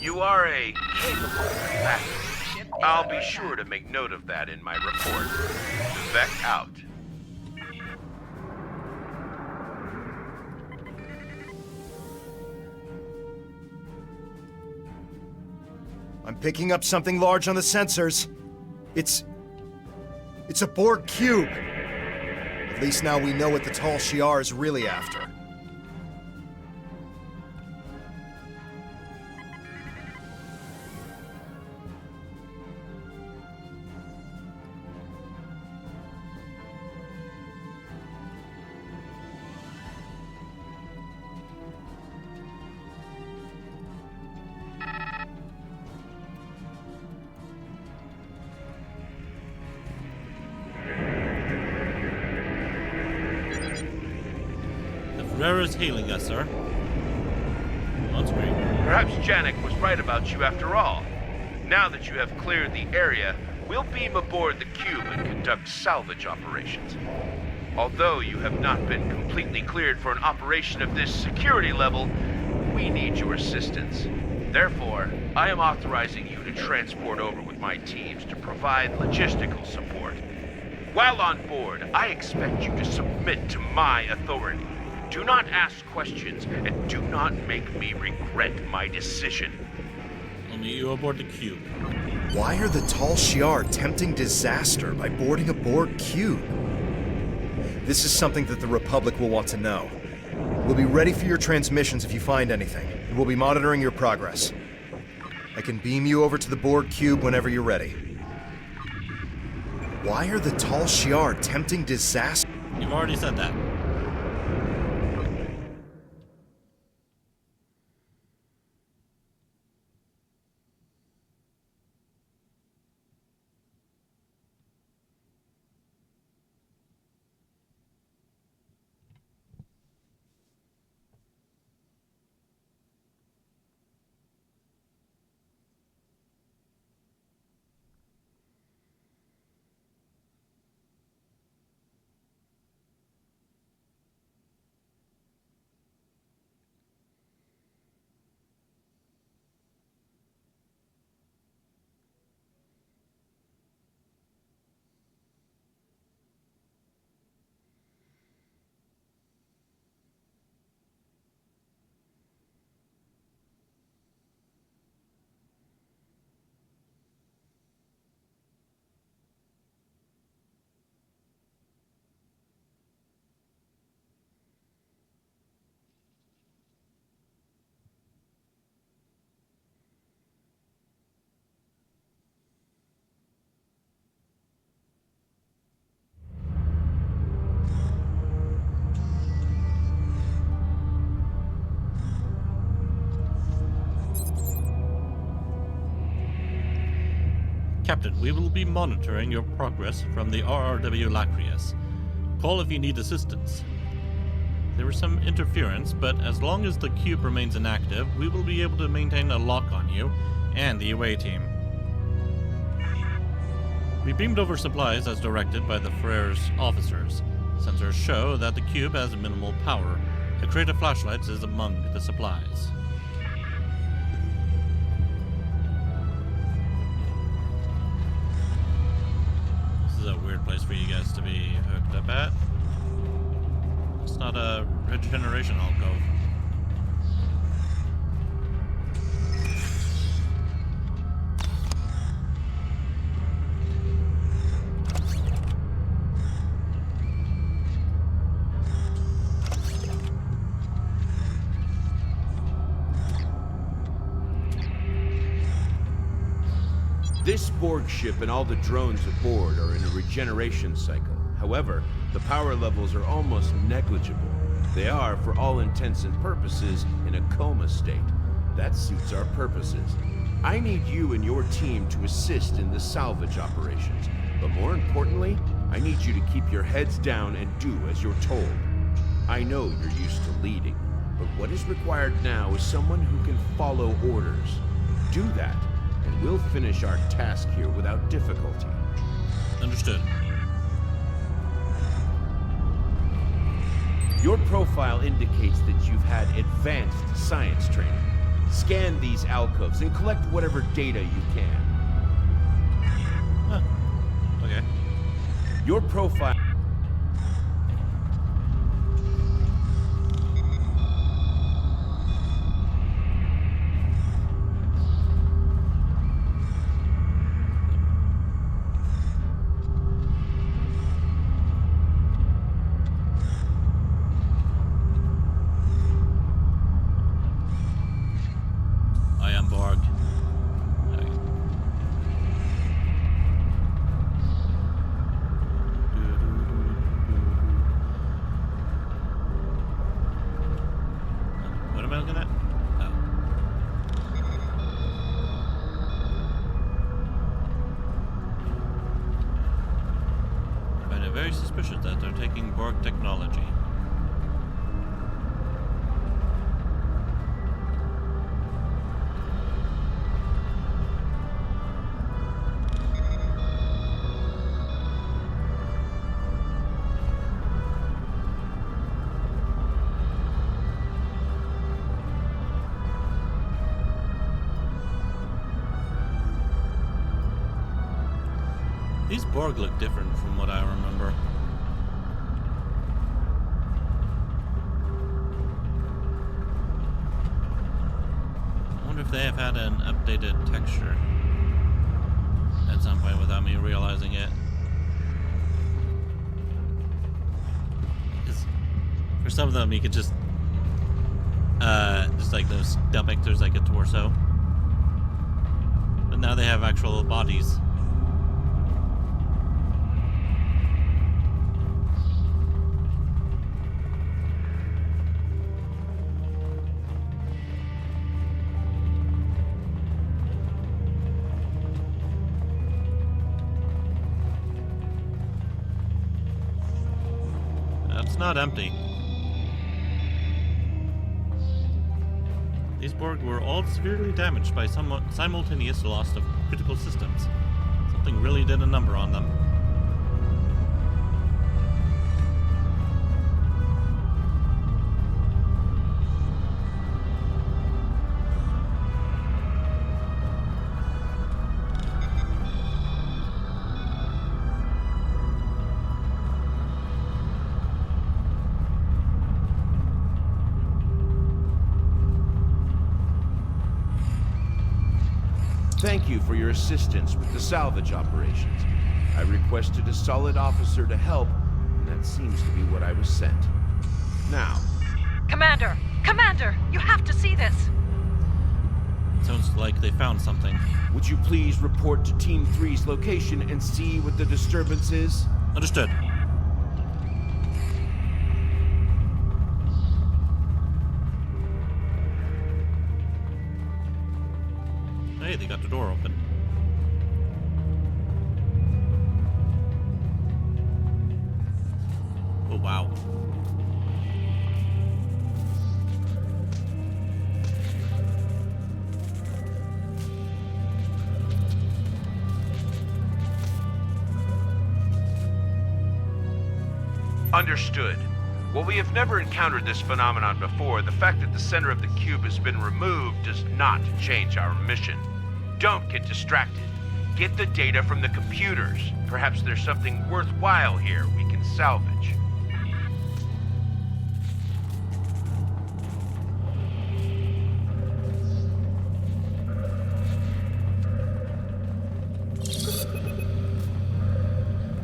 You are a capable combatant. I'll be sure to make note of that in my report. Vec out. I'm picking up something large on the sensors. It's a Borg cube. At least now we know what the Tal Shiar is really after. Rare is hailing us, sir. That's great. Perhaps Janek was right about you after all. Now that you have cleared the area, we'll beam aboard the cube and conduct salvage operations. Although you have not been completely cleared for an operation of this security level, we need your assistance. Therefore, I am authorizing you to transport over with my teams to provide logistical support. While on board, I expect you to submit to my authority. Do not ask questions, and do not make me regret my decision. I'll meet you aboard the cube. Why are the Tal Shiar tempting disaster by boarding aboard Cube? This is something that the Republic will want to know. We'll be ready for your transmissions if you find anything, and we'll be monitoring your progress. I can beam you over to the Borg Cube whenever you're ready. Why are the Tal Shiar tempting disaster? You've already said that. Captain, we will be monitoring your progress from the RRW Lacrius. Call if you need assistance. There was some interference, but as long as the cube remains inactive, we will be able to maintain a lock on you and the away team. We beamed over supplies as directed by the Frere's officers. Sensors show that the cube has minimal power. A crate of flashlights is among the supplies. Place for you guys to be hooked up at. It's not a regeneration alcove. This Borg ship and all the drones aboard are in a regeneration cycle. However, the power levels are almost negligible. They are, for all intents and purposes, in a coma state. That suits our purposes. I need you and your team to assist in the salvage operations. But more importantly, I need you to keep your heads down and do as you're told. I know you're used to leading, but what is required now is someone who can follow orders. Do that, and we'll finish our task here without difficulty. Understood. Your profile indicates that you've had advanced science training. Scan these alcoves and collect whatever data you can. Huh. Okay. Your profile... Very suspicious that they're taking Borg technology. These Borg look different from what I remember. I wonder if they have had an updated texture at some point without me realizing it. For some of them, you could just like those stomach, there's like a torso. But now they have actual bodies. That's not empty. These Borg were all severely damaged by some simultaneous loss of critical systems. Something really did a number on them. Thank you for your assistance with the salvage operations. I requested a solid officer to help, and that seems to be what I was sent. Now... Commander! Commander! You have to see this! Sounds like they found something. Would you please report to Team 3's location and see what the disturbance is? Understood. Hey, they got the door open. Oh, wow. Understood. While we have never encountered this phenomenon before, the fact that the center of the cube has been removed does not change our mission. Don't get distracted. Get the data from the computers. Perhaps there's something worthwhile here we can salvage.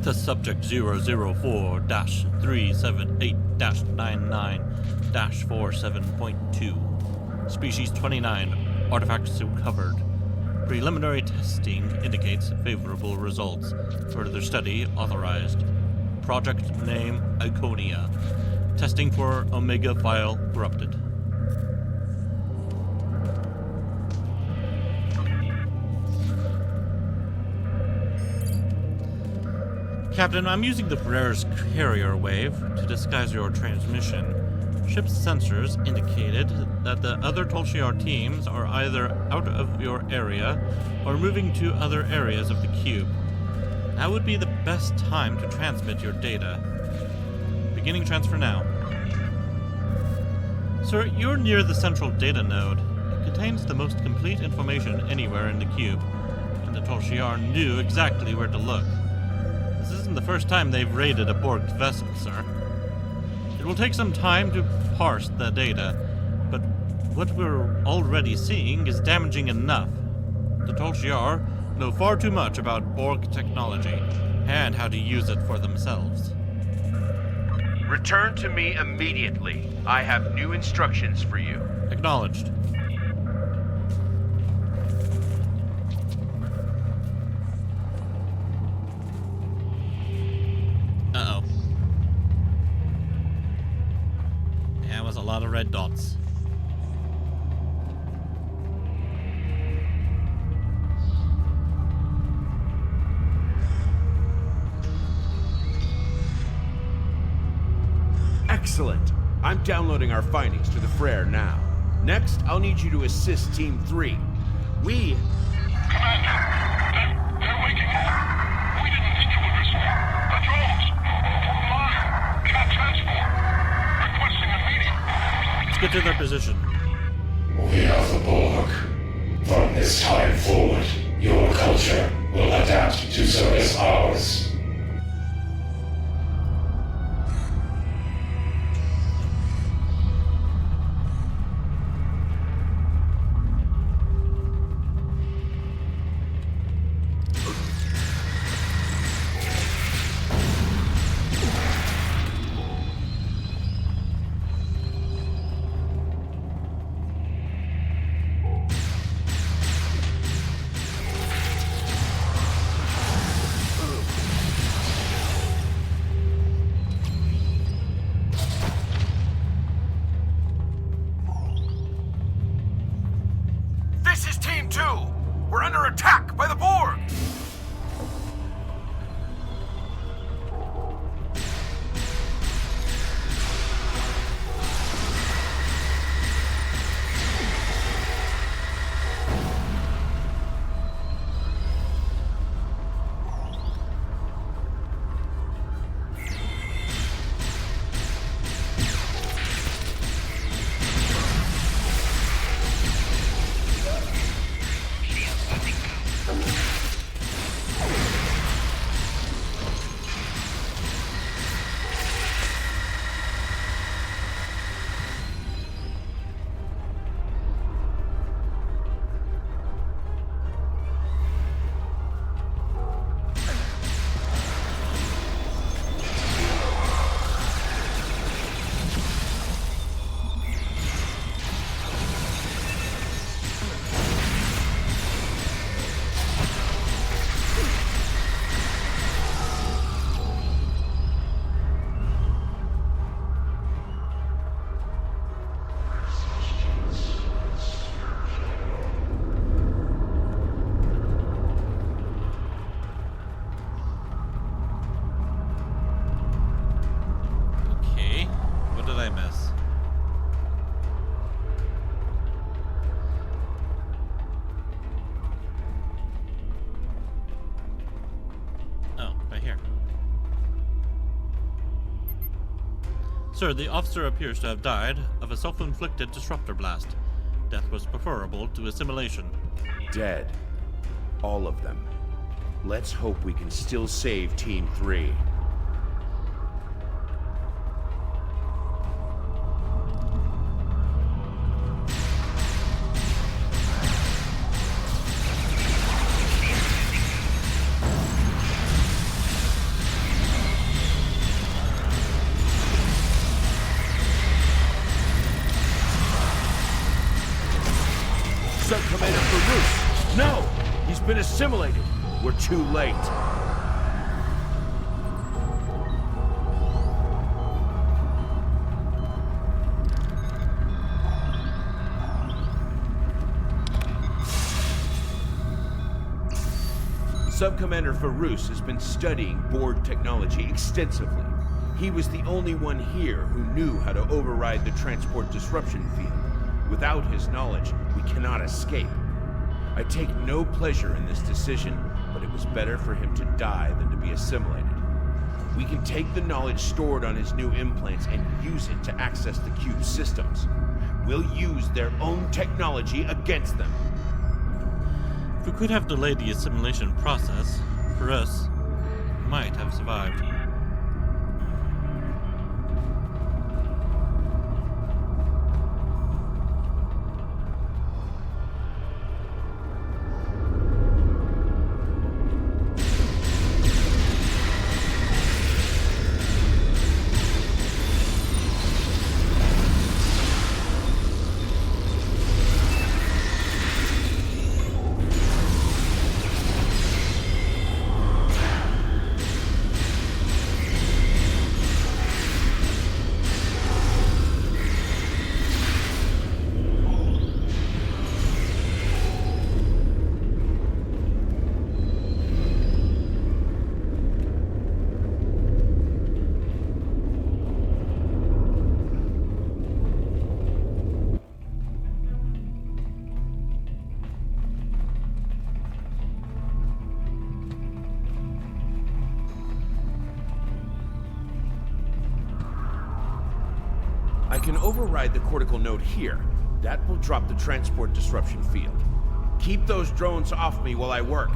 Test subject 004-378-99-47.2. Species 29. Artifacts recovered. Preliminary testing indicates favorable results. Further study authorized. Project name Iconia. Testing for Omega file corrupted. Captain, I'm using the Ferrer's carrier wave to disguise your transmission. Ship's sensors indicated that the other Tolshiar teams are either out of your area or moving to other areas of the cube. That would be the best time to transmit your data. Beginning transfer now. Sir, you're near the central data node. It contains the most complete information anywhere in the cube, and the Tolshiar knew exactly where to look. This isn't the first time they've raided a Borg vessel, sir. It will take some time to parse the data, but what we're already seeing is damaging enough. The Tolshiar know far too much about Borg technology, and how to use it for themselves. Return to me immediately. I have new instructions for you. Acknowledged. Uh-oh. That was a lot of red dots. Excellent. I'm downloading our findings to the Frere now. Next, I'll need you to assist Team 3. We... Commander, they're waking up. We didn't think you would respond. The drones. Fire. Can't transport. Requesting immediate. Let's get to their position. We are the Borg. From this time forward, your culture will adapt to service ours. This is Team 2! We're under attack by the Borg! Sir, the officer appears to have died of a self-inflicted disruptor blast. Death was preferable to assimilation. Dead. All of them. Let's hope we can still save Team 3. Sub-Commander Farouk! No! He's been assimilated! We're too late. Sub-Commander Farouk has been studying Borg technology extensively. He was the only one here who knew how to override the transport disruption field. Without his knowledge, we cannot escape. I take no pleasure in this decision, but it was better for him to die than to be assimilated. We can take the knowledge stored on his new implants and use it to access the cube's systems. We'll use their own technology against them. If we could have delayed the assimilation process, for us, we might have survived. I can override the cortical node here. That will drop the transport disruption field. Keep those drones off me while I work.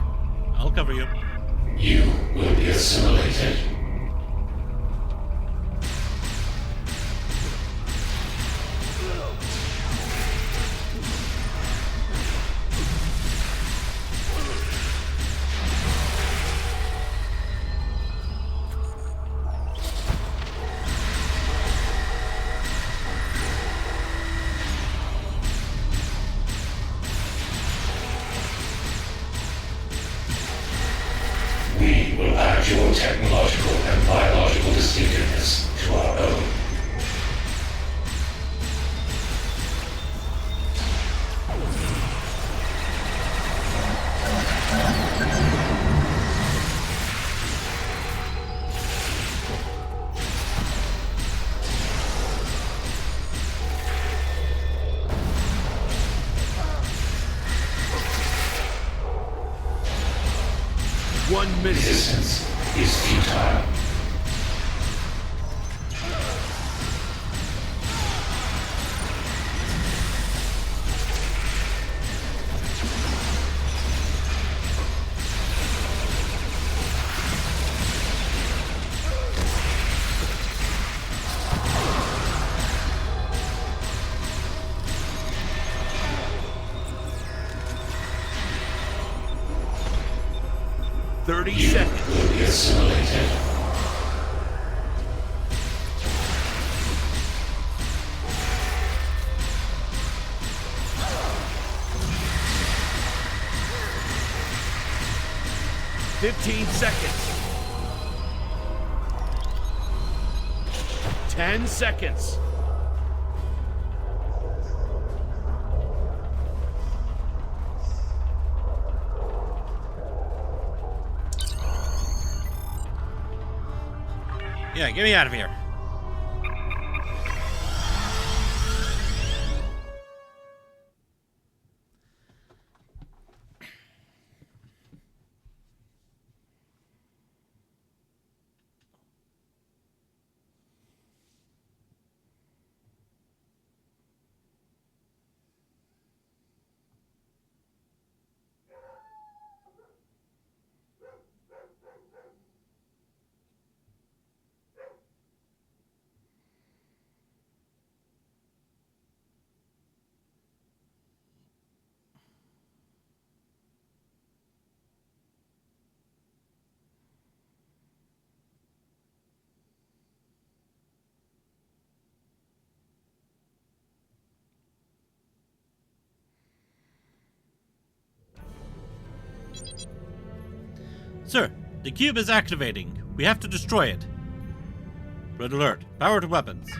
I'll cover you. You will be assimilated. We will add your technological and biological distinctiveness to our own. Resistance is futile. You will be assimilated. Seconds. 10 seconds. Yeah, get me out of here. Sir, the cube is activating. We have to destroy it. Red alert. Power to weapons.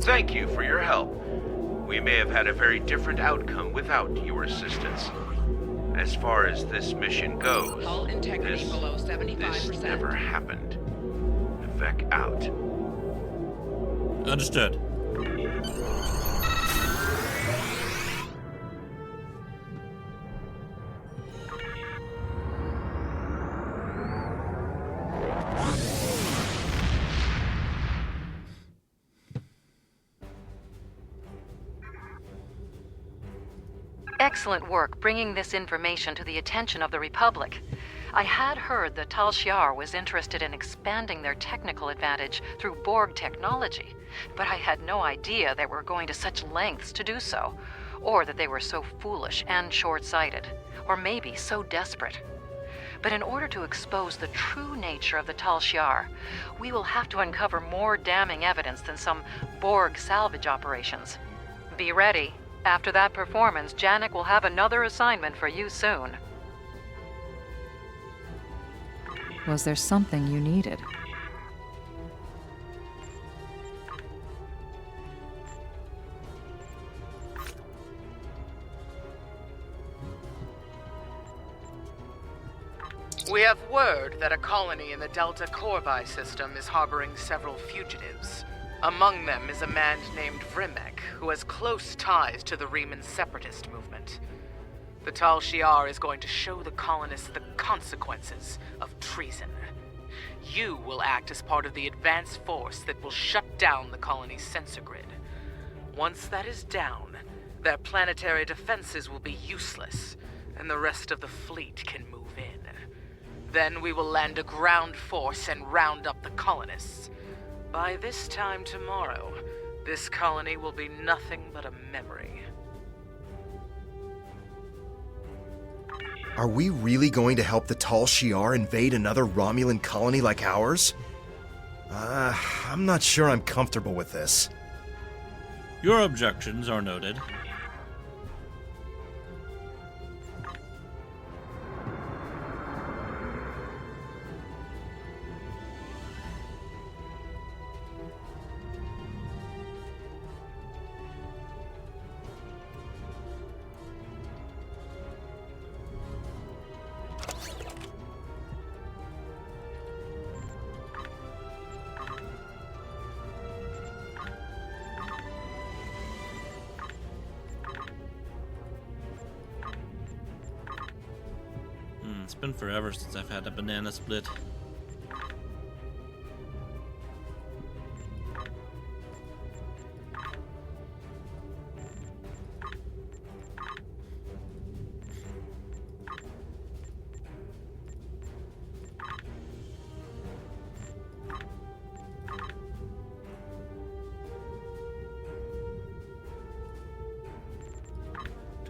Thank you for your help. We may have had a very different outcome without your assistance. As far as this mission goes, Hull integrity below 75%. This never happened. Vec out. Understood. Excellent work bringing this information to the attention of the Republic. I had heard that Tal Shiar was interested in expanding their technical advantage through Borg technology, but I had no idea they were going to such lengths to do so, or that they were so foolish and short-sighted, or maybe so desperate. But in order to expose the true nature of the Tal Shiar, we will have to uncover more damning evidence than some Borg salvage operations. Be ready. After that performance, Janek will have another assignment for you soon. Was there something you needed? We have word that a colony in the Delta Corvi system is harboring several fugitives. Among them is a man named Vrimek, who has close ties to the Riemann separatist movement. The Tal Shiar is going to show the colonists the consequences of treason. You will act as part of the advance force that will shut down the colony's sensor grid. Once that is down, their planetary defenses will be useless, and the rest of the fleet can move in. Then we will land a ground force and round up the colonists. By this time tomorrow, this colony will be nothing but a memory. Are we really going to help the Tal Shiar invade another Romulan colony like ours? I'm not sure I'm comfortable with this. Your objections are noted. It's been forever since I've had a banana split.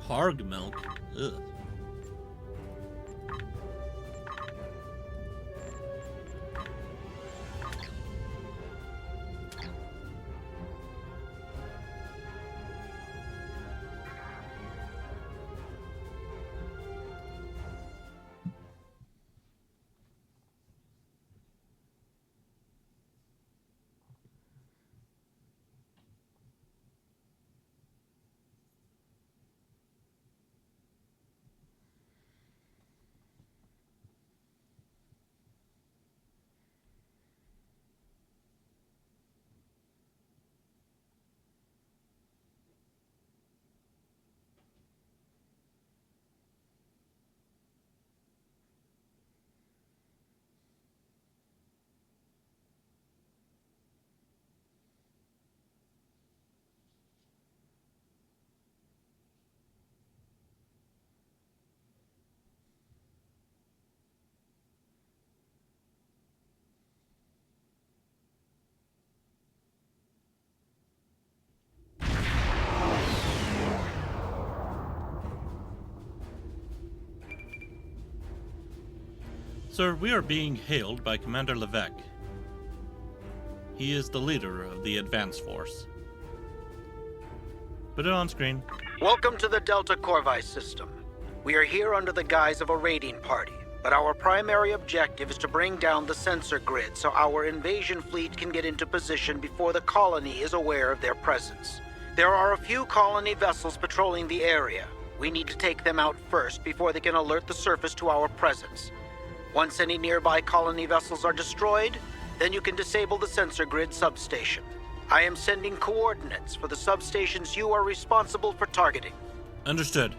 Targ milk? Ugh. Sir, we are being hailed by Commander Levesque. He is the leader of the advance force. Put it on screen. Welcome to the Delta Corvi system. We are here under the guise of a raiding party, but our primary objective is to bring down the sensor grid so our invasion fleet can get into position before the colony is aware of their presence. There are a few colony vessels patrolling the area. We need to take them out first before they can alert the surface to our presence. Once any nearby colony vessels are destroyed, then you can disable the sensor grid substation. I am sending coordinates for the substations you are responsible for targeting. Understood.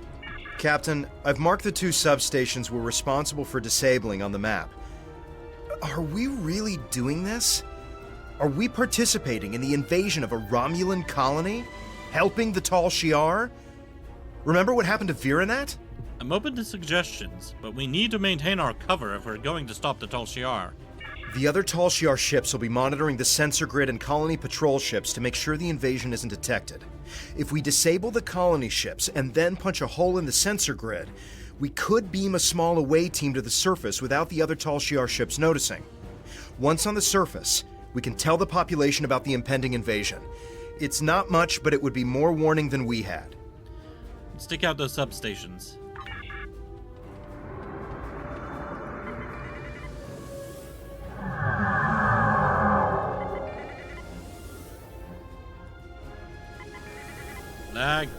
Captain, I've marked the 2 substations we're responsible for disabling on the map. Are we really doing this? Are we participating in the invasion of a Romulan colony? Helping the Tal Shiar? Remember what happened to Viranat? I'm open to suggestions, but we need to maintain our cover if we're going to stop the Tal Shiar. The other Tal Shiar ships will be monitoring the sensor grid and colony patrol ships to make sure the invasion isn't detected. If we disable the colony ships and then punch a hole in the sensor grid, we could beam a small away team to the surface without the other Tal Shiar ships noticing. Once on the surface, we can tell the population about the impending invasion. It's not much, but it would be more warning than we had. Stick out those substations. Lag.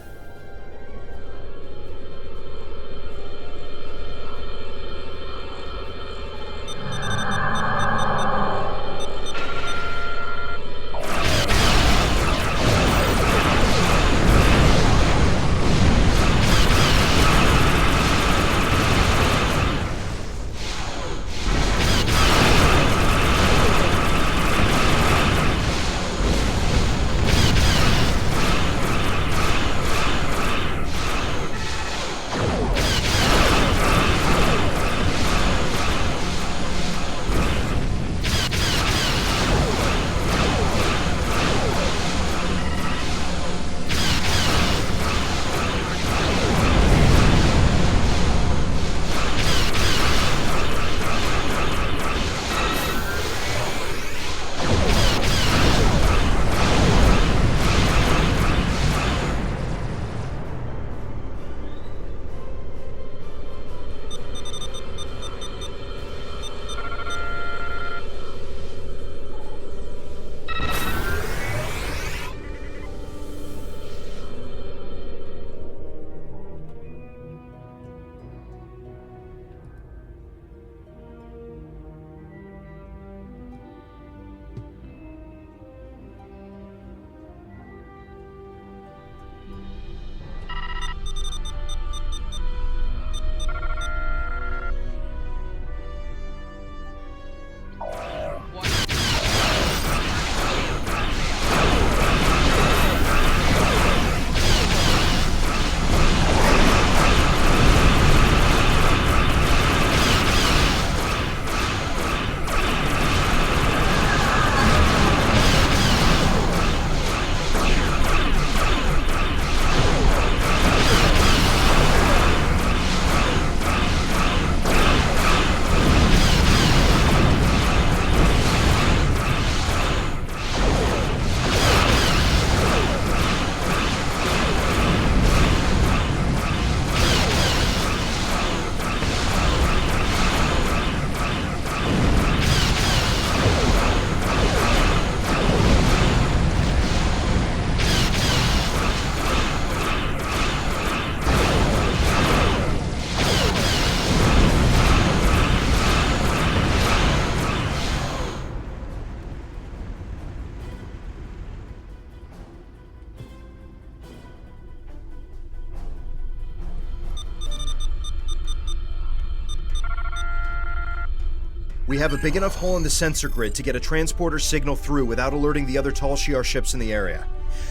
We have a big enough hole in the sensor grid to get a transporter signal through without alerting the other Tal Shiar ships in the area.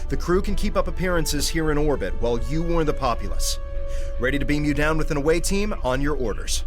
The crew can keep up appearances here in orbit while you warn the populace. Ready to beam you down with an away team? On your orders.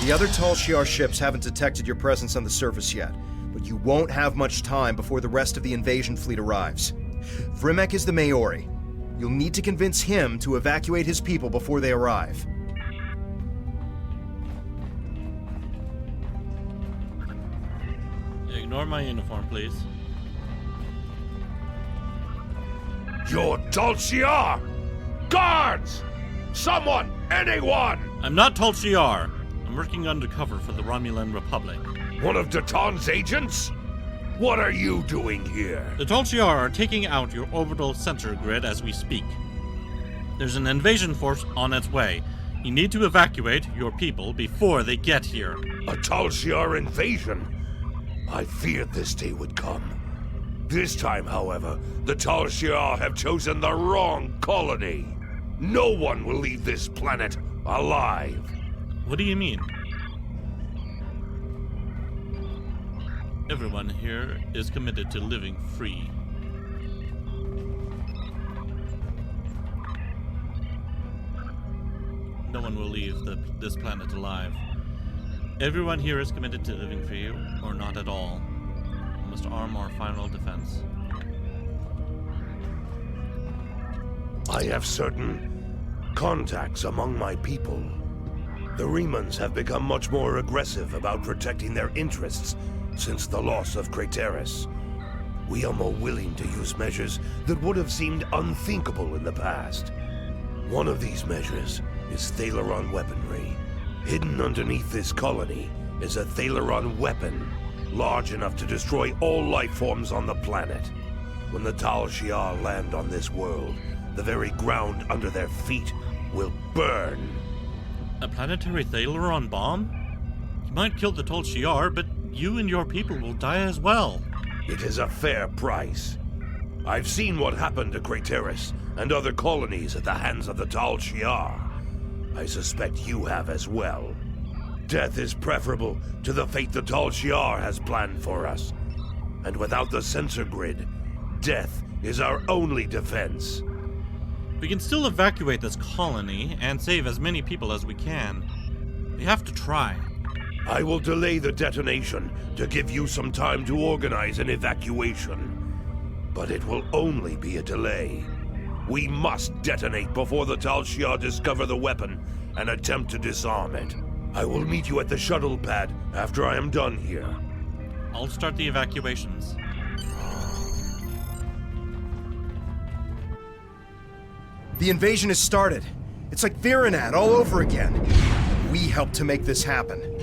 The other Tal Shiar ships haven't detected your presence on the surface yet, but you You won't have much time before the rest of the invasion fleet arrives. Vrimek is the Maori. You'll need to convince him to evacuate his people before they arrive. Ignore my uniform, please. You're Tal Shiar! Guards! Someone! Anyone! I'm not Tal Shiar. I'm working undercover for the Romulan Republic. One of Datan's agents? What are you doing here? The Tal Shiar are taking out your orbital sensor grid as we speak. There's an invasion force on its way. You need to evacuate your people before they get here. A Tal Shiar invasion? I feared this day would come. This time, however, the Tal Shiar have chosen the wrong colony. No one will leave this planet alive. What do you mean? Everyone here is committed to living free. No one will leave this planet alive. Everyone here is committed to living free, or not at all. We must arm our final defense. I have certain contacts among my people. The Remans have become much more aggressive about protecting their interests since the loss of Craterus. We are more willing to use measures that would have seemed unthinkable in the past. One of these measures is Thalaron weaponry. Hidden underneath this colony is a Thalaron weapon large enough to destroy all life forms on the planet. When the Tal Shiar land on this world, the very ground under their feet will burn. A planetary Thalaron bomb? You might kill the Tal Shiar, but you and your people will die as well. It is a fair price. I've seen what happened to Craterus and other colonies at the hands of the Tal Shiar. I suspect you have as well. Death is preferable to the fate the Tal Shiar has planned for us. And without the sensor grid, death is our only defense. We can still evacuate this colony and save as many people as we can. We have to try. I will delay the detonation to give you some time to organize an evacuation. But it will only be a delay. We must detonate before the Tal Shiar discover the weapon and attempt to disarm it. I will meet you at the shuttle pad after I am done here. I'll start the evacuations. The invasion has started. It's like Byrnjolf all over again. We helped to make this happen.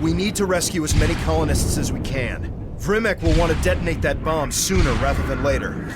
We need to rescue as many colonists as we can. Vrimek will want to detonate that bomb sooner rather than later.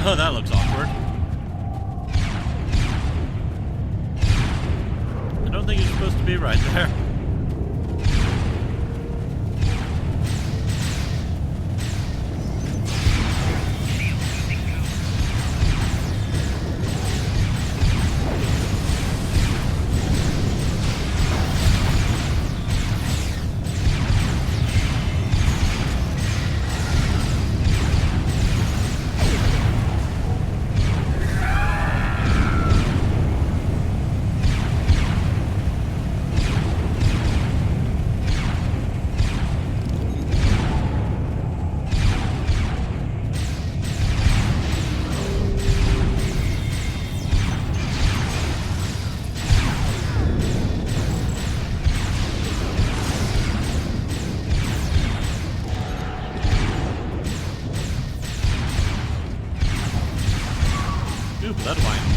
Oh, that looks awkward. I don't think you're supposed to be right there. bloodwine.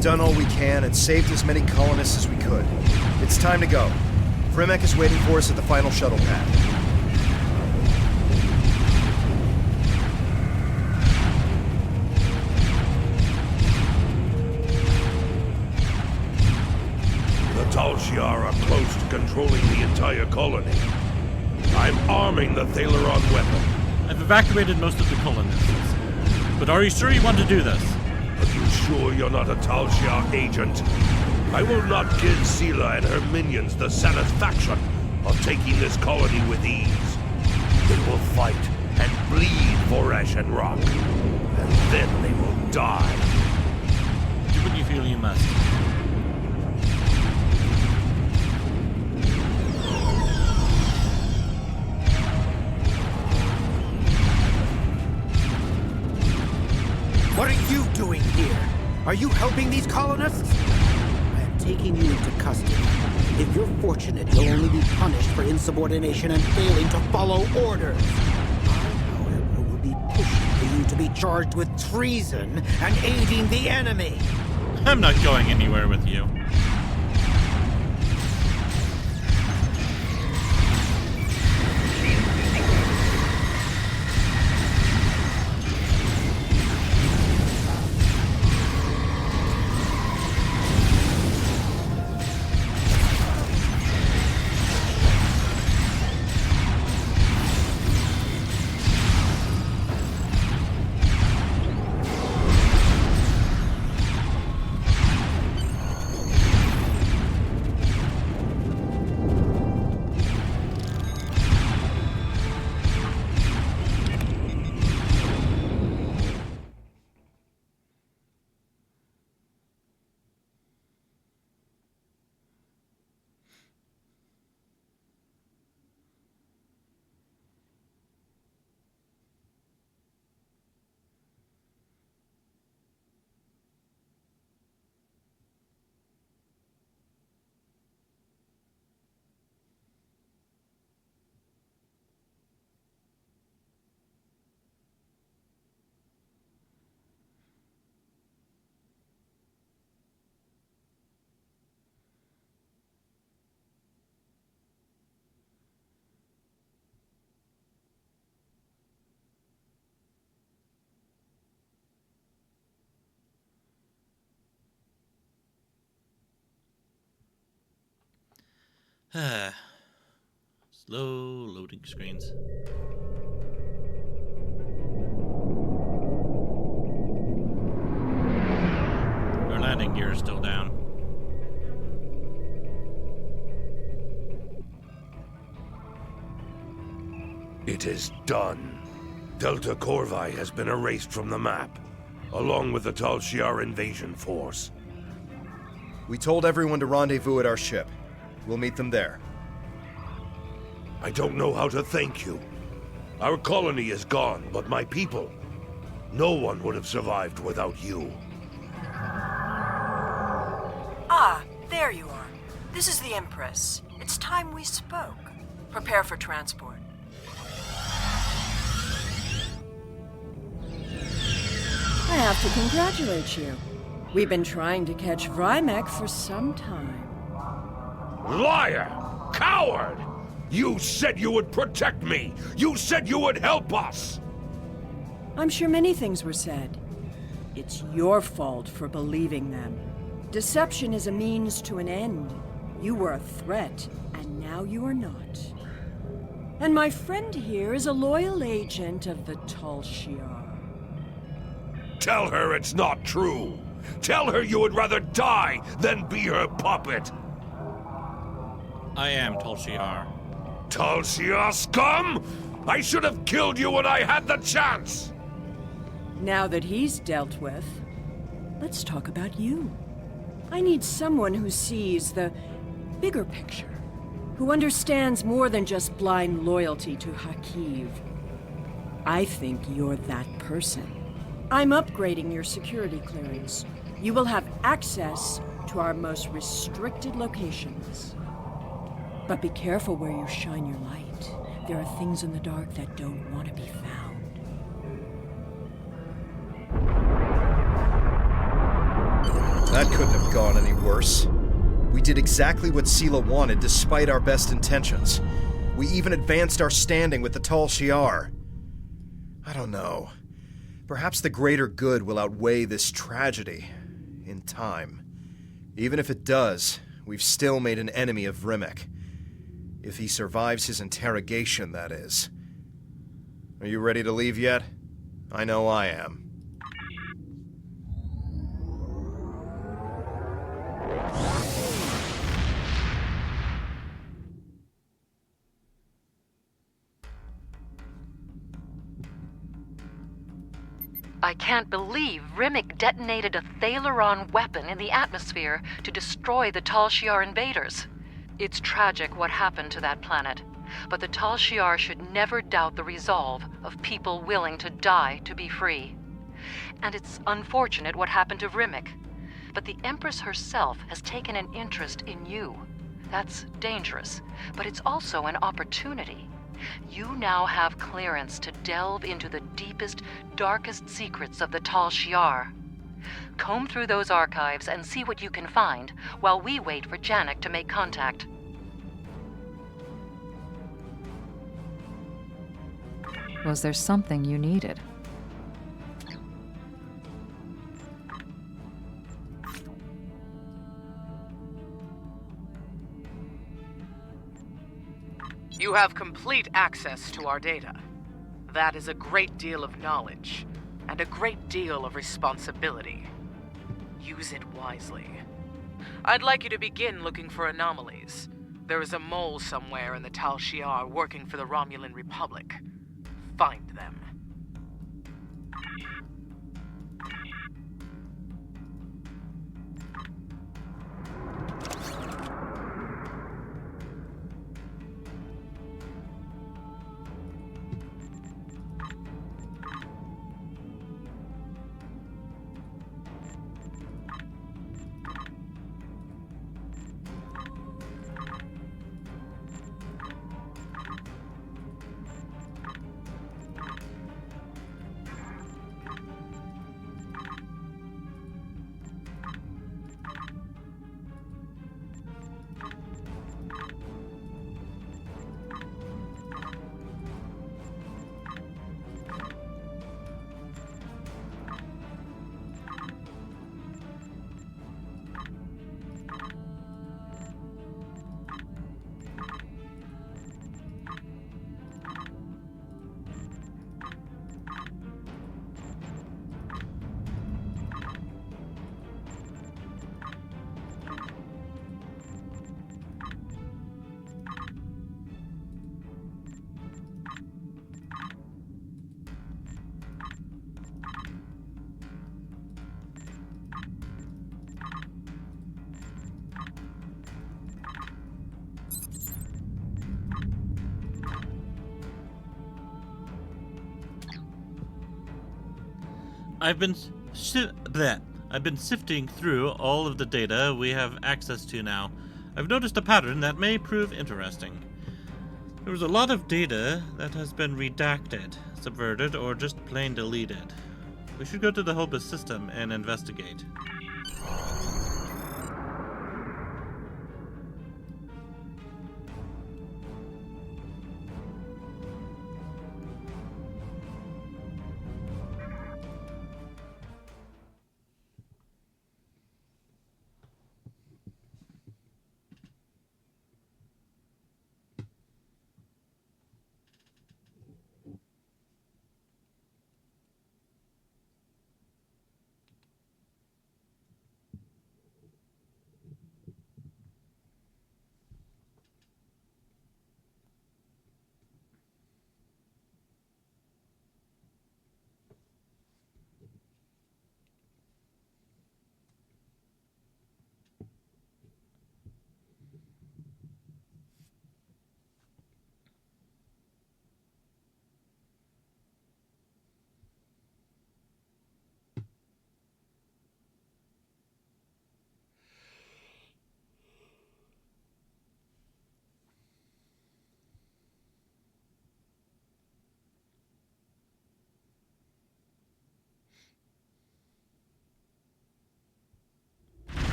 We've done all we can and saved as many colonists as we could. It's time to go. Frimek is waiting for us at the final shuttle pad. The Tal Shiar are close to controlling the entire colony. I'm arming the Thaleron weapon. I've evacuated most of the colonists. But are you sure you want to do this? Are you sure you're not a Tal Shiar agent? I will not give Sela and her minions the satisfaction of taking this colony with ease. They will fight and bleed for Ash and Rock. And then they will die. Do what you feel you must. What are you doing here? Are you helping these colonists? I am taking you into custody. If you're fortunate, you'll only be punished for insubordination and failing to follow orders. I, however, will be pushing for you to be charged with treason and aiding the enemy. I'm not going anywhere with you. Slow loading screens. Our landing gear is still down. It is done. Delta Corvi has been erased from the map, along with the Tal Shiar invasion force. We told everyone to rendezvous at our ship. We'll meet them there. I don't know how to thank you. Our colony is gone, but my people, no one would have survived without you. Ah, there you are. This is the Empress. It's time we spoke. Prepare for transport. I have to congratulate you. We've been trying to catch Vrymek for some time. Liar! Coward! You said you would protect me! You said you would help us! I'm sure many things were said. It's your fault for believing them. Deception is a means to an end. You were a threat, and now you are not. And my friend here is a loyal agent of the Tal Shiar. Tell her it's not true! Tell her you would rather die than be her puppet! I am Tal Shiar. Tal Shiar scum! I should have killed you when I had the chance! Now that he's dealt with, let's talk about you. I need someone who sees the bigger picture, who understands more than just blind loyalty to Hakiv. I think you're that person. I'm upgrading your security clearance. You will have access to our most restricted locations. But be careful where you shine your light. There are things in the dark that don't want to be found. that couldn't have gone any worse. We did exactly what Sela wanted despite our best intentions. We even advanced our standing with the Tal Shiar. I don't know. Perhaps the greater good will outweigh this tragedy in time. Even if it does, we've still made an enemy of Rimek. If he survives his interrogation, that is. Are you ready to leave yet? I know I am. I can't believe Rimek detonated a Thaleron weapon in the atmosphere to destroy the Tal Shiar invaders. It's tragic what happened to that planet, but the Tal Shiar should never doubt the resolve of people willing to die to be free. And it's unfortunate what happened to Rimek, but the Empress herself has taken an interest in you. That's dangerous, but it's also an opportunity. You now have clearance to delve into the deepest, darkest secrets of the Tal Shiar. Comb through those archives and see what you can find while we wait for Janek to make contact. Was there something you needed? You have complete access to our data. That is a great deal of knowledge, and a great deal of responsibility. Use it wisely. I'd like you to begin looking for anomalies. There is a mole somewhere in the Tal Shiar working for the Romulan Republic. Find them. I've been sifting through all of the data we have access to now. I've noticed a pattern that may prove interesting. There was a lot of data that has been redacted, subverted, or just plain deleted. We should go to the Hobus system and investigate.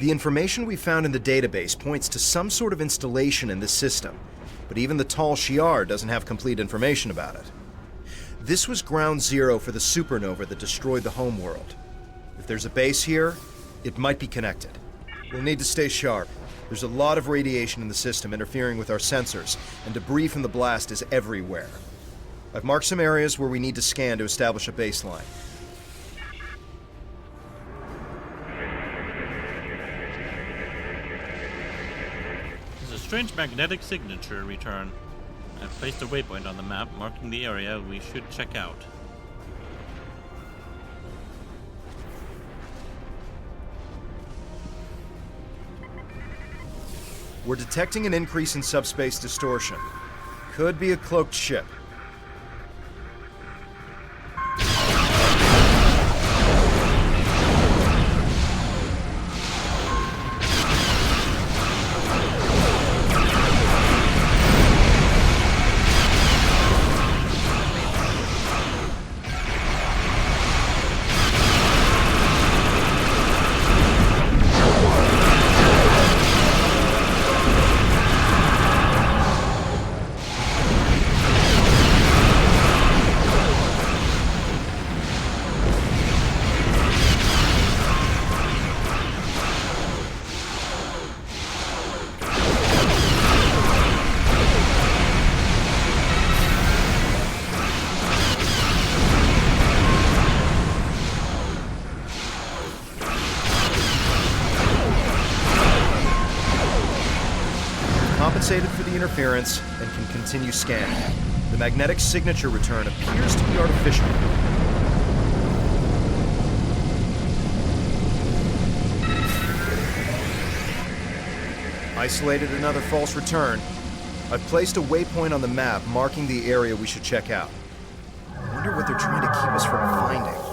The information we found in the database points to some sort of installation in this system, but even the Tal Shiar doesn't have complete information about it. This was ground zero for the supernova that destroyed the homeworld. If there's a base here, it might be connected. We'll need to stay sharp. There's a lot of radiation in the system interfering with our sensors, and debris from the blast is everywhere. I've marked some areas where we need to scan to establish a baseline. There's a strange magnetic signature return. I've placed a waypoint on the map marking the area we should check out. We're detecting an increase in subspace distortion. Could be a cloaked ship. Compensated for the interference and can continue scanning. The magnetic signature return appears to be artificial. Isolated another false return. I've placed a waypoint on the map marking the area we should check out. I wonder what they're trying to keep us from finding.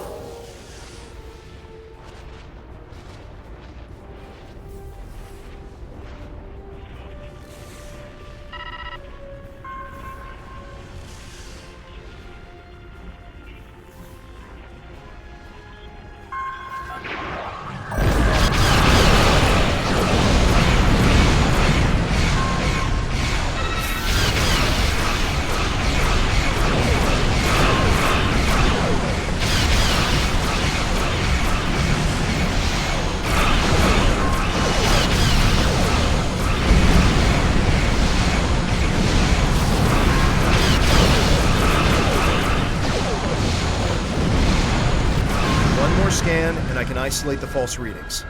Scan, and I can isolate the false readings.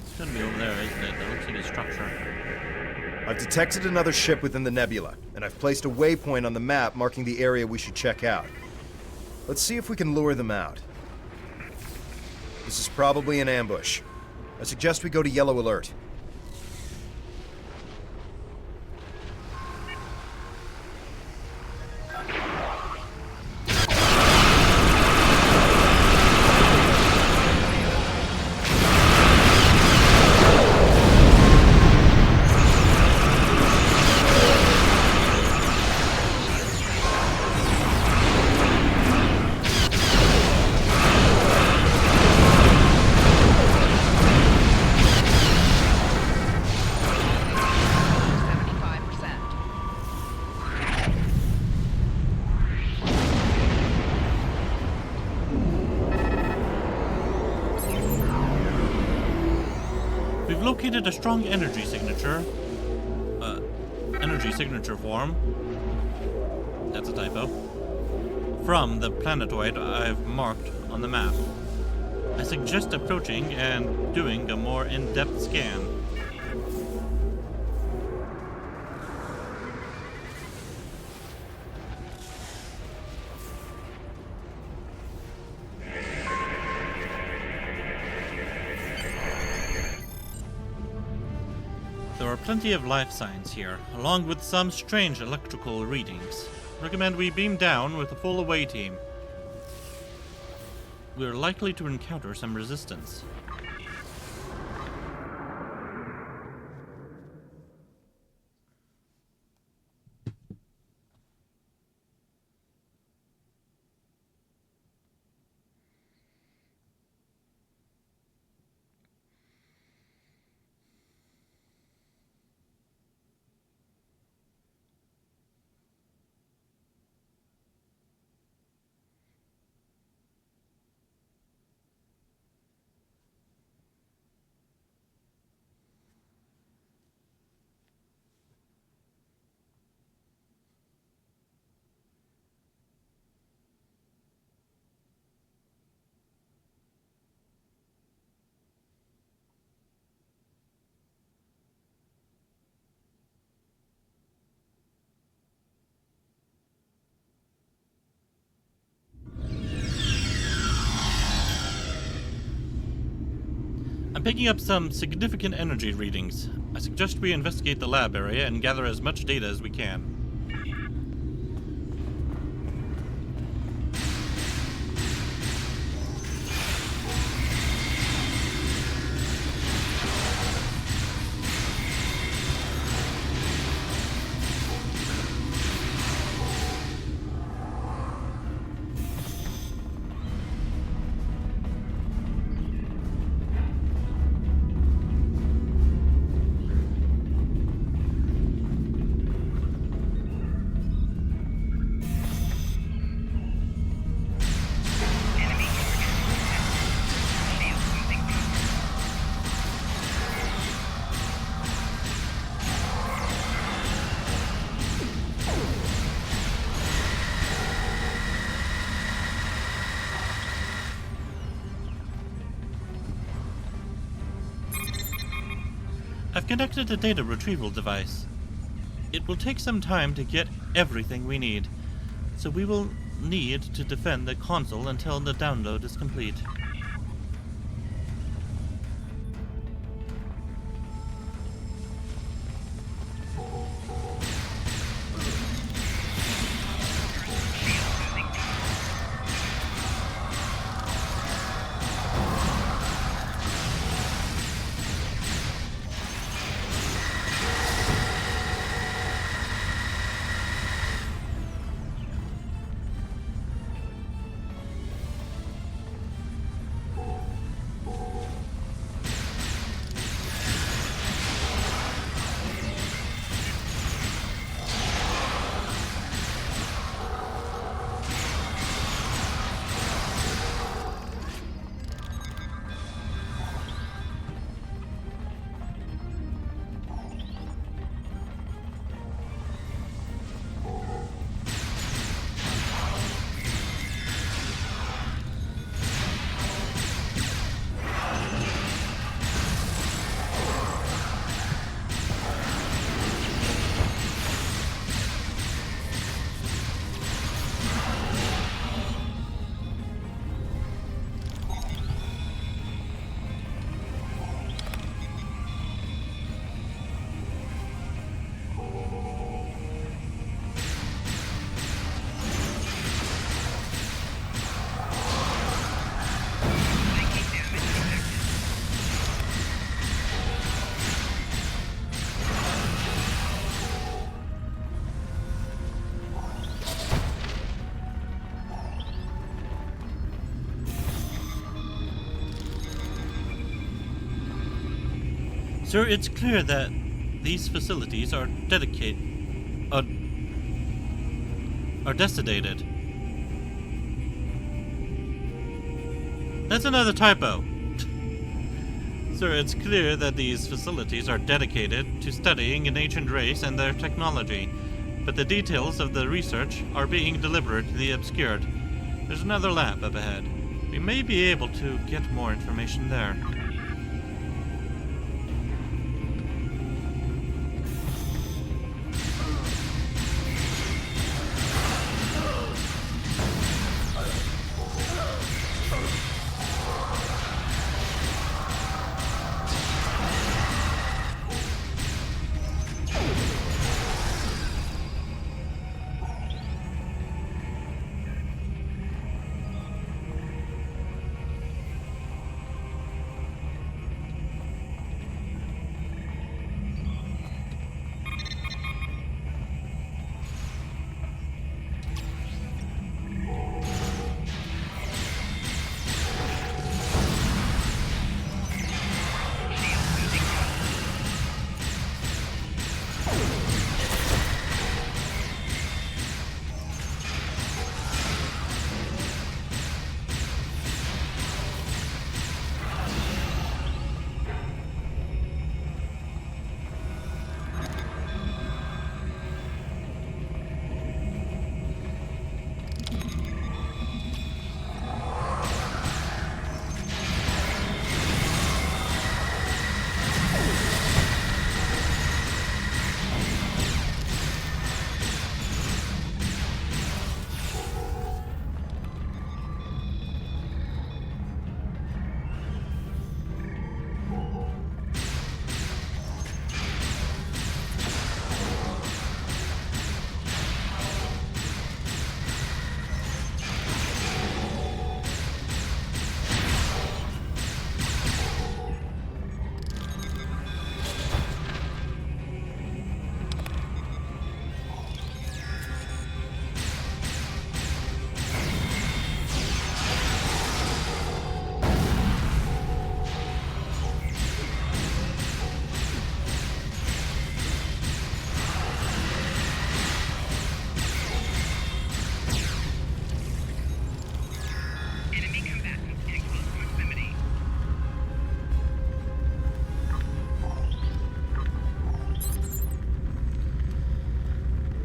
It's gonna be over there, isn't it? That looks like a structure. I've detected another ship within the nebula, and I've placed a waypoint on the map marking the area we should check out. Let's see if we can lure them out. This is probably an ambush. I suggest we go to yellow alert. We've located a strong energy signature form. That's a typo. From the planetoid I've marked on the map. I suggest approaching and doing a more in-depth scan. There are plenty of life signs here, along with some strange electrical readings. Recommend we beam down with a full away team. We are likely to encounter some resistance. I'm picking up some significant energy readings. I suggest we investigate the lab area and gather as much data as we can. I've connected a data retrieval device. It will take some time to get everything we need, so we will need to defend the console until the download is complete. Sir, it's clear that these facilities are decidated. That's another typo. Sir, it's clear that these facilities are dedicated to studying an ancient race and their technology, but the details of the research are being deliberately obscured. There's another lab up ahead. We may be able to get more information there.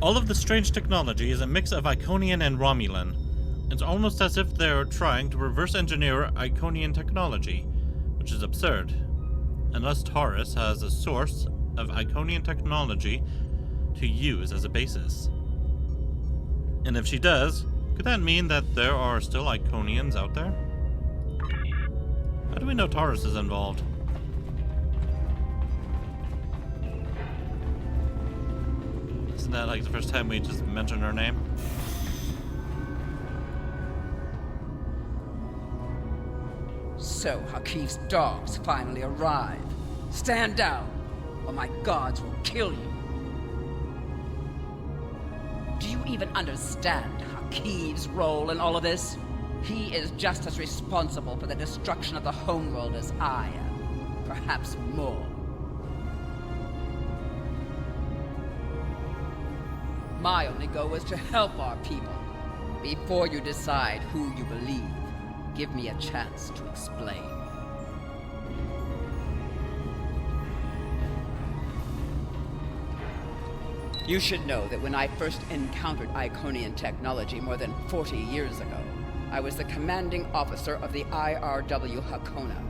All of the strange technology is a mix of Iconian and Romulan. It's almost as if they're trying to reverse engineer Iconian technology, which is absurd. Unless Taurus has a source of Iconian technology to use as a basis. And if she does, could that mean that there are still Iconians out there? How do we know Taurus is involved? Isn't that like the first time we just mentioned her name? So Hakif's dogs finally arrive. Stand down, or my guards will kill you. Do you even understand Hakif's role in all of this? He is just as responsible for the destruction of the homeworld as I am. Perhaps more. My only goal was to help our people. Before you decide who you believe, give me a chance to explain. You should know that when I first encountered Iconian technology more than 40 years ago, I was the commanding officer of the IRW Hakona.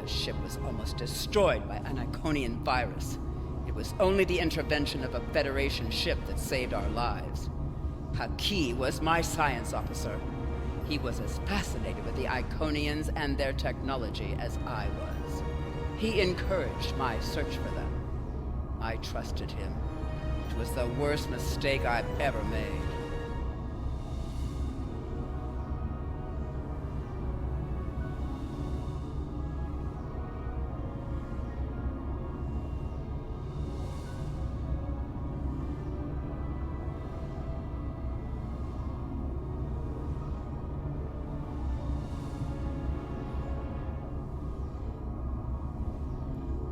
The ship was almost destroyed by an Iconian virus. It was only the intervention of a Federation ship that saved our lives. Haki was my science officer. He was as fascinated with the Iconians and their technology as I was. He encouraged my search for them. I trusted him. It was the worst mistake I've ever made.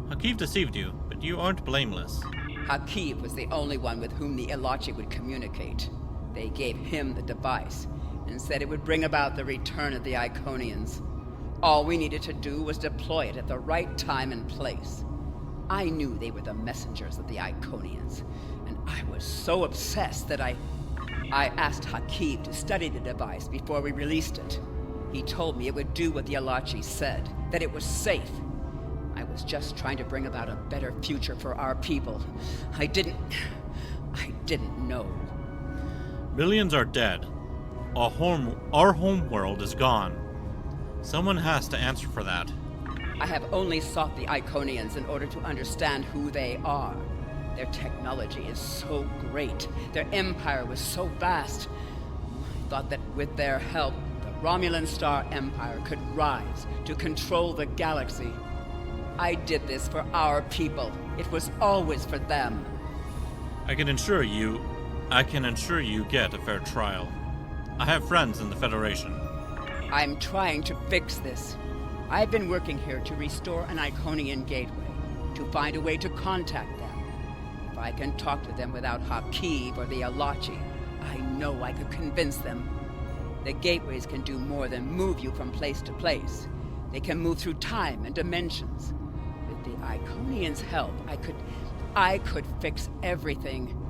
Hakif deceived you, but you aren't blameless. Hakif was the only one with whom the Elachi would communicate. They gave him the device and said it would bring about the return of the Iconians. All we needed to do was deploy it at the right time and place. I knew they were the messengers of the Iconians, and I was so obsessed that I asked Hakif to study the device before we released it. He told me it would do what the Elachi said, that it was safe. I was just trying to bring about a better future for our people. I didn't know. Millions are dead. Our home world is gone. Someone has to answer for that. I have only sought the Iconians in order to understand who they are. Their technology is so great. Their empire was so vast. I thought that with their help, the Romulan Star Empire could rise to control the galaxy. I did this for our people. It was always for them. I can ensure you get a fair trial. I have friends in the Federation. I'm trying to fix this. I've been working here to restore an Iconian gateway, to find a way to contact them. If I can talk to them without Hakif or the Elachi, I know I could convince them. The gateways can do more than move you from place to place. They can move through time and dimensions. With the Iconians' help, I could fix everything.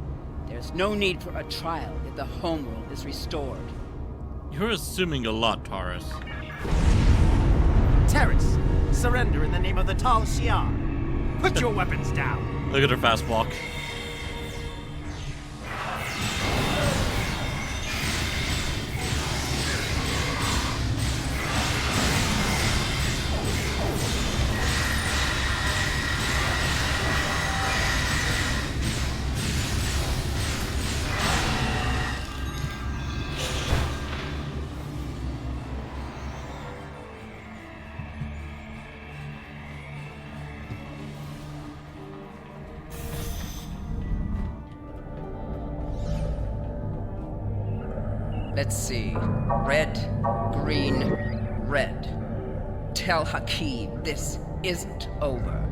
There's no need for a trial if the homeworld is restored. You're assuming a lot, Taurus. Terrace, surrender in the name of the Tal Shiar. Put your weapons down. Look at her fast walk. Let's see. Red, green, red. Tell Hakif this isn't over.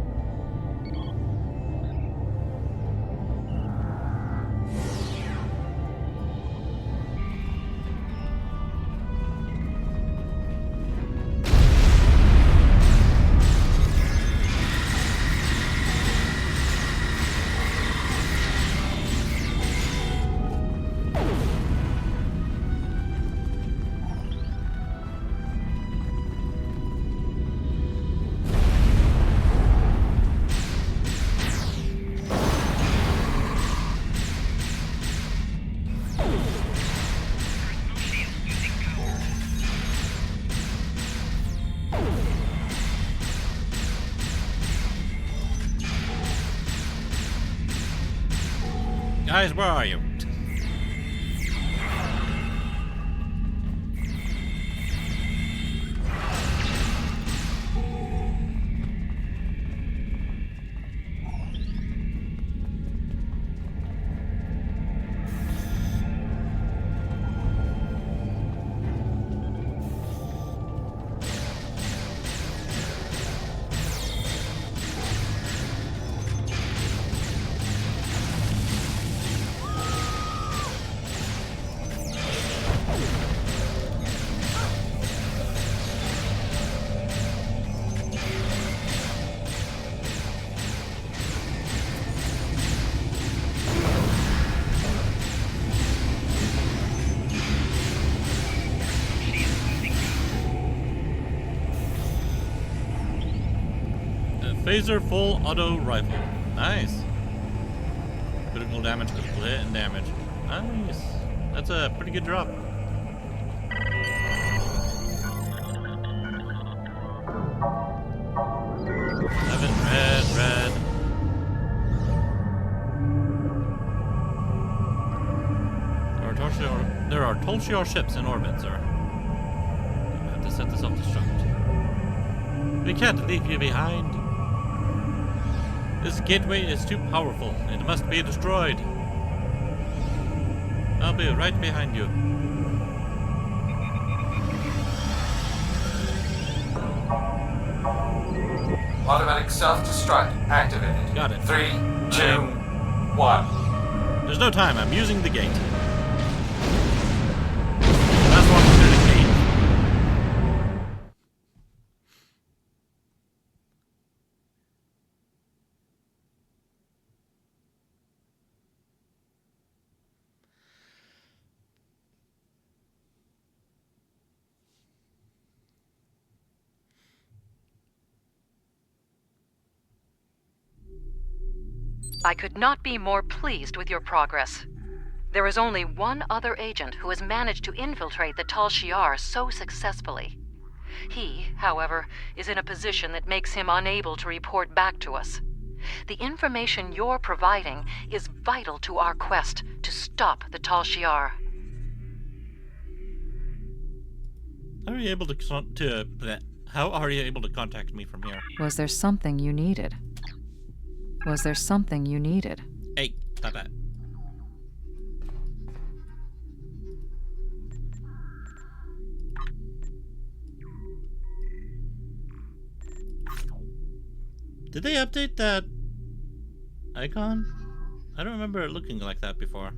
Guys, where are you? Phaser full auto rifle. Nice. Critical damage, critical hit, and damage. Nice. That's a pretty good drop. 7 red. There are Tolshiar ships in orbit, sir. I have to set the self-destruct. We can't leave you behind. This gateway is too powerful. It must be destroyed. I'll be right behind you. Automatic self-destruct activated. Got it. 3, 2, 1. There's no time. I'm using the gate. Last one through the gate. I could not be more pleased with your progress. There is only one other agent who has managed to infiltrate the Tal Shiar so successfully. He, however, is in a position that makes him unable to report back to us. The information you're providing is vital to our quest to stop the Tal Shiar. How are you able to contact me from here? Was there something you needed? Was there something you needed? Hey, stop that. Did they update that icon? I don't remember it looking like that before.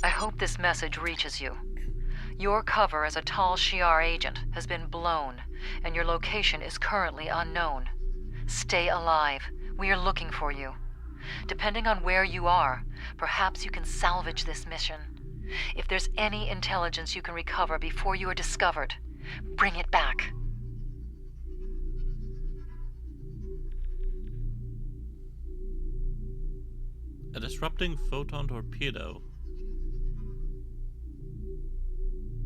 I hope this message reaches you. Your cover as a Tal Shiar agent has been blown, and your location is currently unknown. Stay alive. We are looking for you. Depending on where you are, perhaps you can salvage this mission. If there's any intelligence you can recover before you are discovered, bring it back. A disrupting photon torpedo.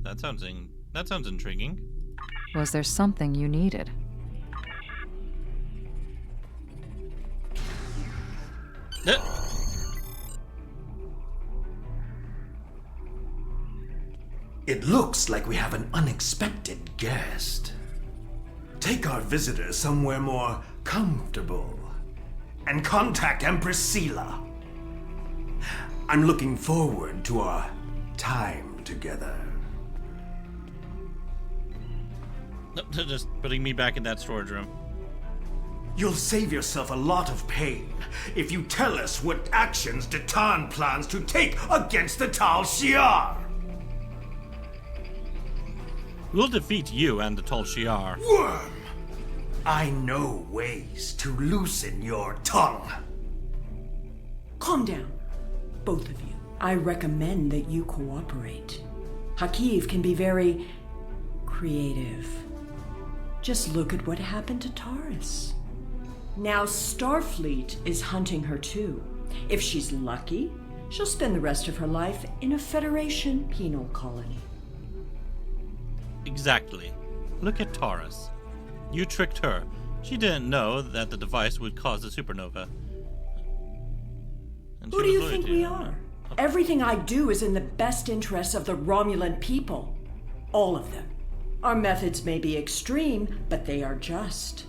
That sounds intriguing. Was there something you needed? It looks like we have an unexpected guest. Take our visitor somewhere more comfortable and contact Empress Sela. I'm looking forward to our time together. Nope, they're just putting me back in that storage room. You'll save yourself a lot of pain if you tell us what actions Detan plans to take against the Tal Shiar. We'll defeat you and the Tal Shiar. Worm! I know ways to loosen your tongue. Calm down, both of you. I recommend that you cooperate. Hakiv can be very creative. Just look at what happened to Taurus. Now Starfleet is hunting her too. If she's lucky, she'll spend the rest of her life in a Federation penal colony. Exactly. Look at Taurus. You tricked her. She didn't know that the device would cause a supernova. And Who she do you was think loyal to we are? Everything I do is in the best interests of the Romulan people. All of them. Our methods may be extreme, but they are just.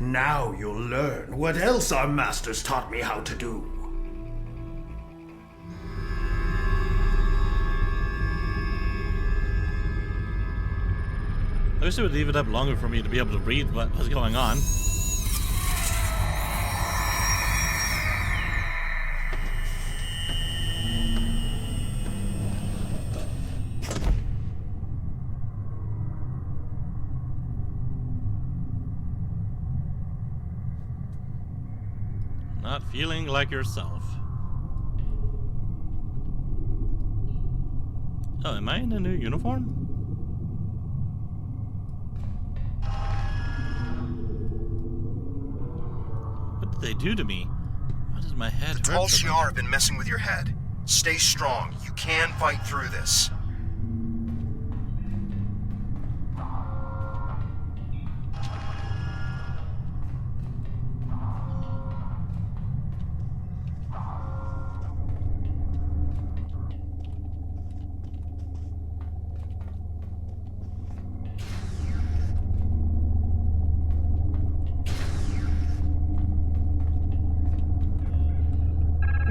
Now you'll learn what else our masters taught me how to do. I wish it would leave it up longer for me to be able to read what was going on. Not feeling like yourself. Oh, am I in a new uniform? What did they do to me? Why does my head hurt? The Tal Shiar have been messing with your head. Stay strong. You can fight through this.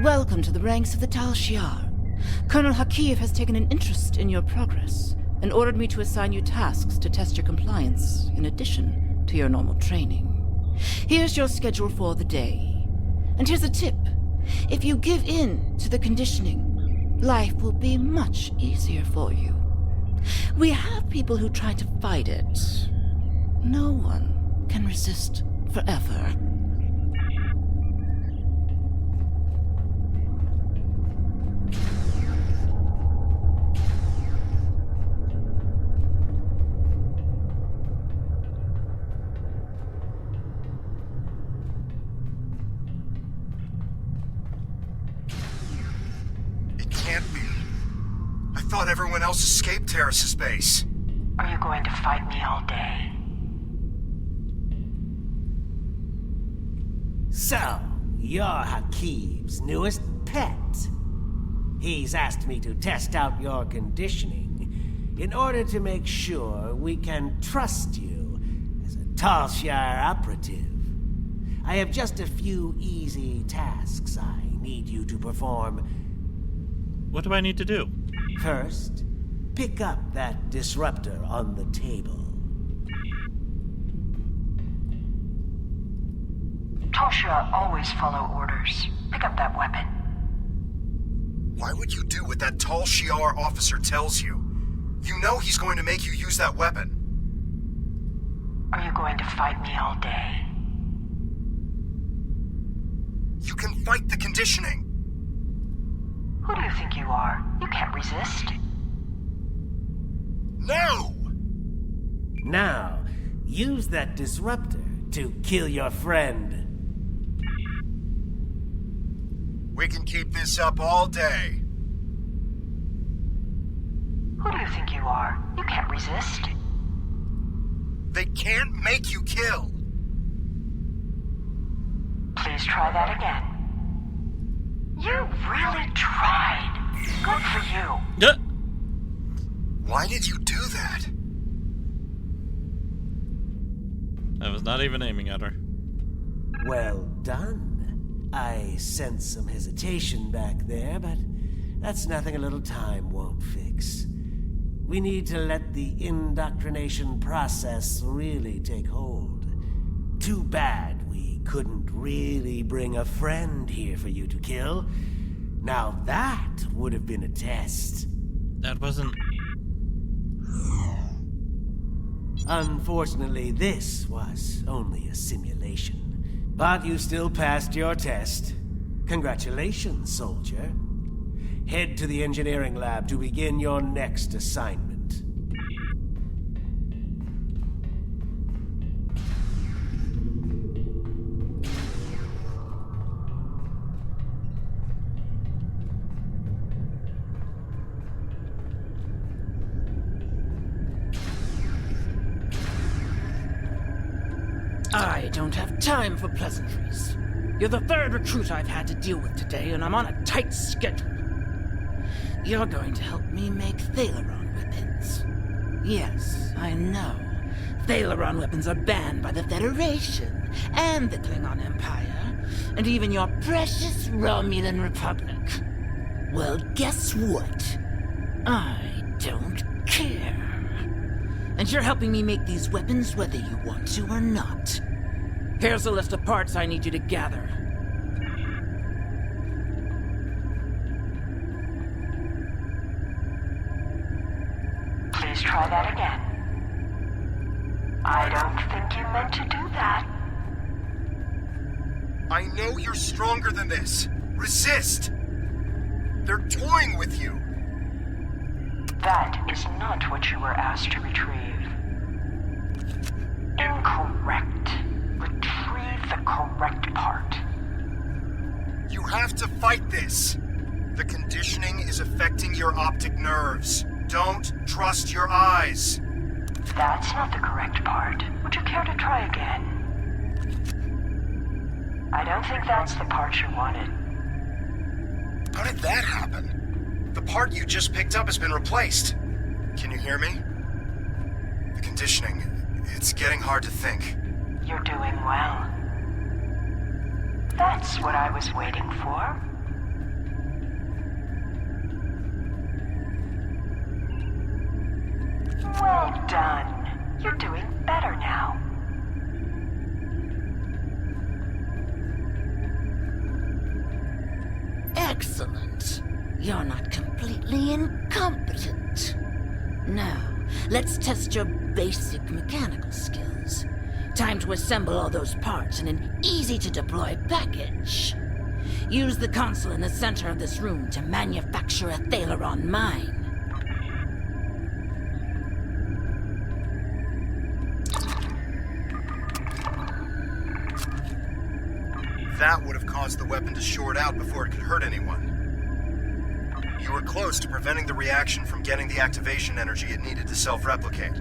Welcome to the ranks of the Tal Shiar. Colonel Hakiv has taken an interest in your progress and ordered me to assign you tasks to test your compliance in addition to your normal training. Here's your schedule for the day. And here's a tip. If you give in to the conditioning, life will be much easier for you. We have people who try to fight it. No one can resist forever. I thought everyone else escaped Terrace's base. Are you going to fight me all day? So, you're Hakiv's newest pet. He's asked me to test out your conditioning in order to make sure we can trust you as a Tal Shiar operative. I have just a few easy tasks I need you to perform. What do I need to do? First, pick up that disruptor on the table. Tal Shiar always follow orders. Pick up that weapon. Why would you do what that Tal Shiar officer tells you? You know he's going to make you use that weapon. Are you going to fight me all day? You can fight the conditioning. Who do you think you are? You can't resist. No! Now, use that disruptor to kill your friend. We can keep this up all day. Who do you think you are? You can't resist. They can't make you kill. Please try that again. You really tried. Good for you. Why did you do that? I was not even aiming at her. Well done. I sense some hesitation back there, but that's nothing a little time won't fix. We need to let the indoctrination process really take hold. Too bad we couldn't really bring a friend here for you to kill. Now that would have been a test. That wasn't... Unfortunately, this was only a simulation. But you still passed your test. Congratulations, soldier. Head to the engineering lab to begin your next assignment. I don't have time for pleasantries. You're the third recruit I've had to deal with today, and I'm on a tight schedule. You're going to help me make Thaleron weapons. Yes, I know. Thaleron weapons are banned by the Federation, and the Klingon Empire, and even your precious Romulan Republic. Well, guess what? I don't care. And you're helping me make these weapons whether you want to or not. Here's a list of parts I need you to gather. Please try that again. I don't think you meant to do that. I know you're stronger than this. Resist! They're toying with you. That is not what you were asked to retrieve. Incorrect. Retrieve the correct part. You have to fight this. The conditioning is affecting your optic nerves. Don't trust your eyes. That's not the correct part. Would you care to try again? I don't think that's the part you wanted. How did that happen? The part you just picked up has been replaced. Can you hear me? The conditioning, it's getting hard to think. You're doing well. That's what I was waiting for. Well done. You're doing better now. Excellent. You're not completely incompetent. Now, let's test your basic mechanical skills. Time to assemble all those parts in an easy-to-deploy package. Use the console in the center of this room to manufacture a Thaleron mine. That would have caused the weapon to short out before it could hurt anyone. You were close to preventing the reaction from getting the activation energy it needed to self-replicate.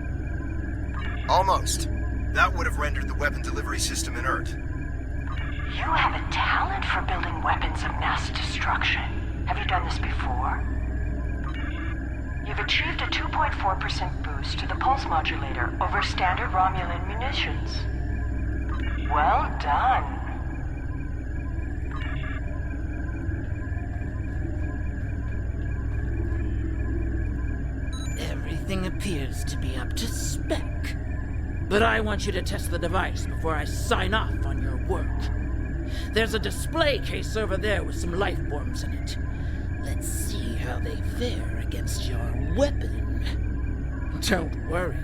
Almost. That would have rendered the weapon delivery system inert. You have a talent for building weapons of mass destruction. Have you done this before? You've achieved a 2.4% boost to the pulse modulator over standard Romulan munitions. Well done. Everything appears to be up to spec. But I want you to test the device before I sign off on your work. There's a display case over there with some life forms in it. Let's see how they fare against your weapon. Don't worry.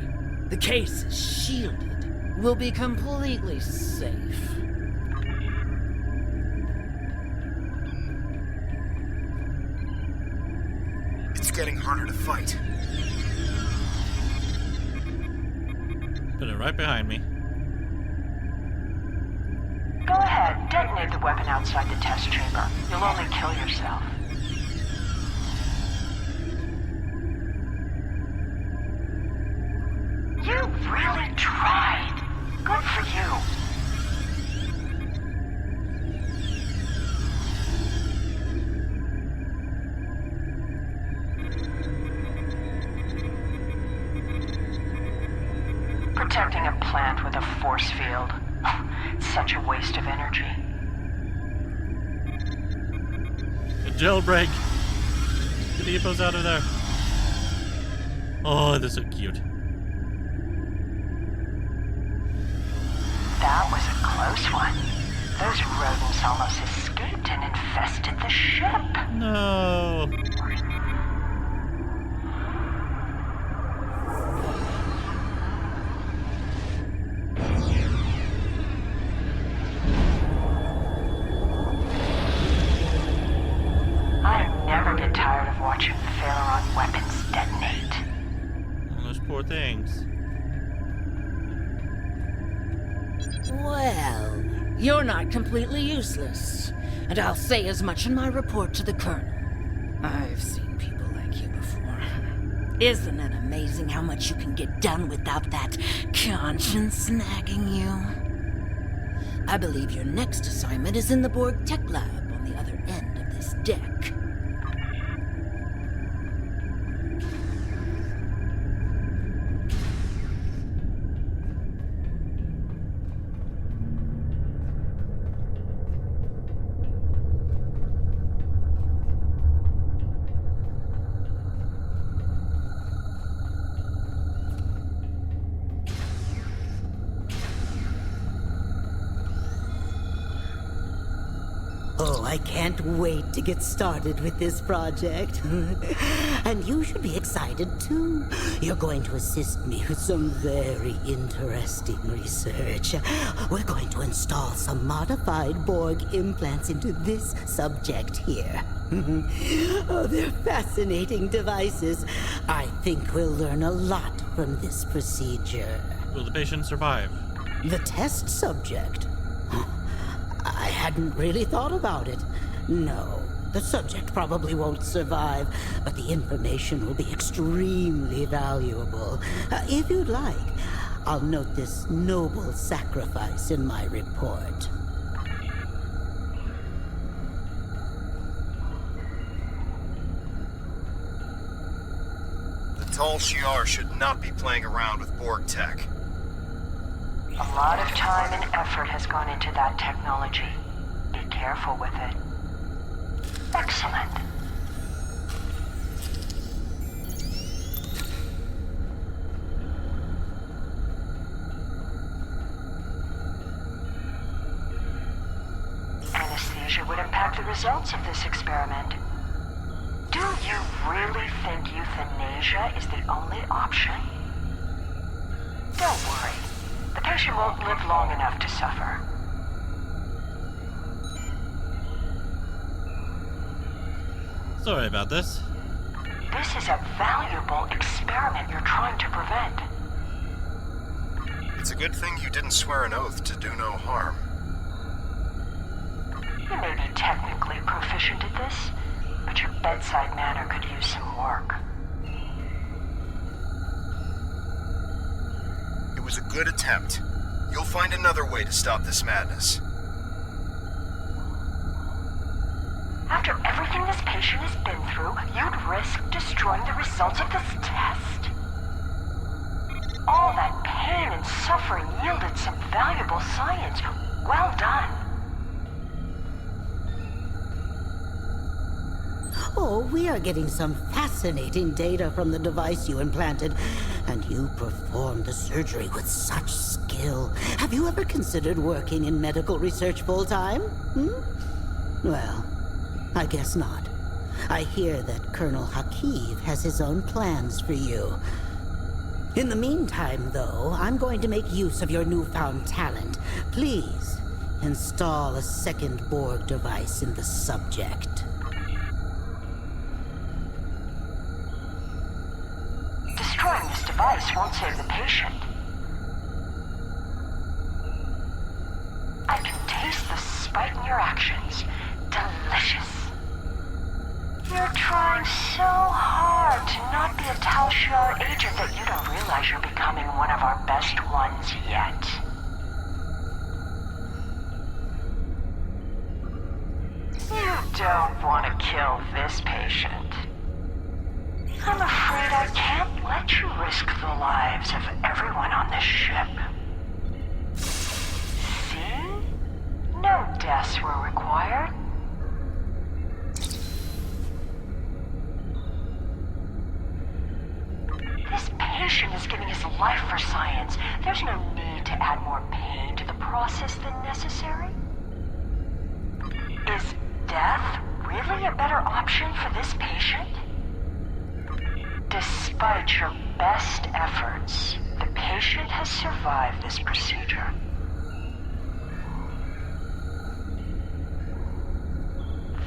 The case is shielded. We'll be completely safe. It's getting harder to fight. Put it right behind me. Go ahead, detonate the weapon outside the test chamber. You'll only kill yourself. You really tried. Good for you. Protecting a plant with a force field. It's such a waste of energy. A jailbreak. Get the hippos out of there. Oh, they're so cute. That was a close one. Those rodents almost escaped and infested the ship. No. I never get tired of watching the Thaleron weapons detonate. Oh, those poor things. Well, you're not completely useless. And I'll say as much in my report to the Colonel. I've seen people like you before. Isn't it amazing how much you can get done without that conscience nagging you? I believe your next assignment is in the Borg Tech Lab on the other end of this deck. Oh, I can't wait to get started with this project. And you should be excited too. You're going to assist me with some very interesting research. We're going to install some modified Borg implants into this subject here. Oh, they're fascinating devices. I think we'll learn a lot from this procedure. Will the patient survive? The test subject? I hadn't really thought about it. No, the subject probably won't survive, but the information will be extremely valuable. If you'd like, I'll note this noble sacrifice in my report. The Tal Shiar should not be playing around with Borg tech. A lot of time and effort has gone into that technology. Be careful with it. Excellent. Anesthesia would impact the results of this experiment. Do you really think euthanasia is the only option? Don't worry. The patient won't live long enough to suffer. Sorry about this. This is a valuable experiment you're trying to prevent. It's a good thing you didn't swear an oath to do no harm. You may be technically proficient at this, but your bedside manner could use some work. It was a good attempt. You'll find another way to stop this madness. After everything this patient has been through, you'd risk destroying the results of this test? All that pain and suffering yielded some valuable science. Well done. Oh, we are getting some fascinating data from the device you implanted, and you performed the surgery with such skill. Have you ever considered working in medical research full-time? Well, I guess not. I hear that Colonel Hakiv has his own plans for you. In the meantime, though, I'm going to make use of your newfound talent. Please, install a second Borg device in the subject. Destroying this device won't save the patient. I can taste the spite in your actions. Delicious. You're trying so hard to not be a Tal Shiar agent that you don't realize you're becoming one of our best ones yet. You don't want to kill this patient. I'm afraid I can't let you risk the lives of everyone on this ship. See? No deaths were required. This patient is giving his life for science. There's no need to add more pain to the process than necessary. Is death really a better option for this patient? Despite your best efforts, the patient has survived this procedure.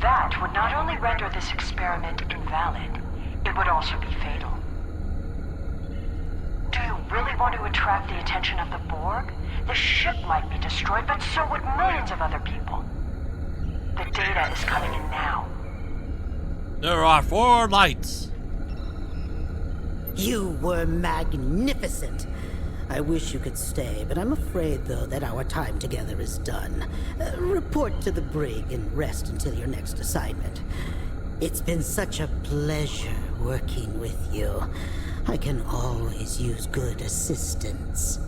That would not only render this experiment invalid, it would also be fatal. Do you really want to attract the attention of the Borg? The ship might be destroyed, but so would millions of other people. The data is coming in now. There are 4 lights. You were magnificent. I wish you could stay, but I'm afraid, though, that our time together is done. Report to the brig and rest until your next assignment. It's been such a pleasure working with you. I can always use good assistance.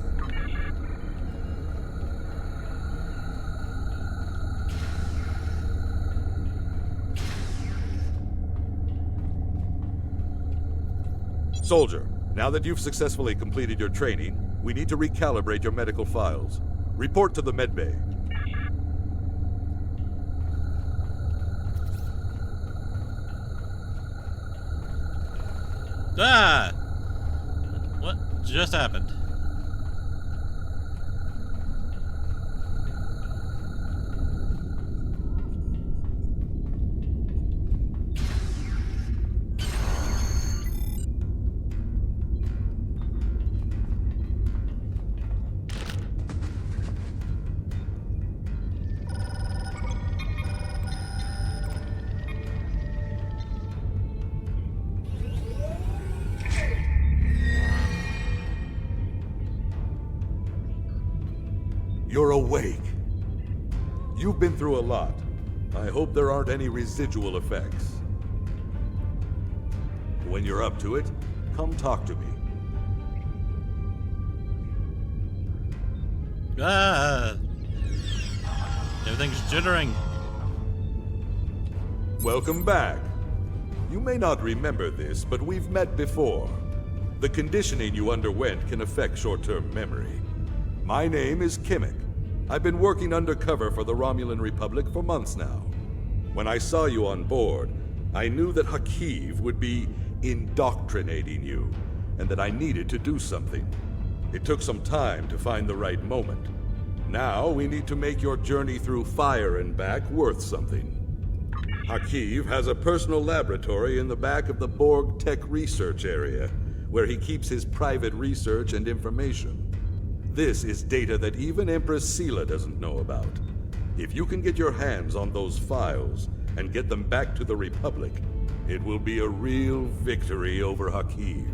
Soldier, now that you've successfully completed your training, we need to recalibrate your medical files. Report to the medbay. Ah! What just happened? You're awake. You've been through a lot. I hope there aren't any residual effects. When you're up to it, come talk to me. Ah! Everything's jittering. Welcome back. You may not remember this, but we've met before. The conditioning you underwent can affect short-term memory. My name is Kimmick. I've been working undercover for the Romulan Republic for months now. When I saw you on board, I knew that Hakiv would be indoctrinating you, and that I needed to do something. It took some time to find the right moment. Now we need to make your journey through fire and back worth something. Hakiv has a personal laboratory in the back of the Borg Tech Research Area, where he keeps his private research and information. This is data that even Empress Sela doesn't know about. If you can get your hands on those files and get them back to the Republic, it will be a real victory over Hakiv.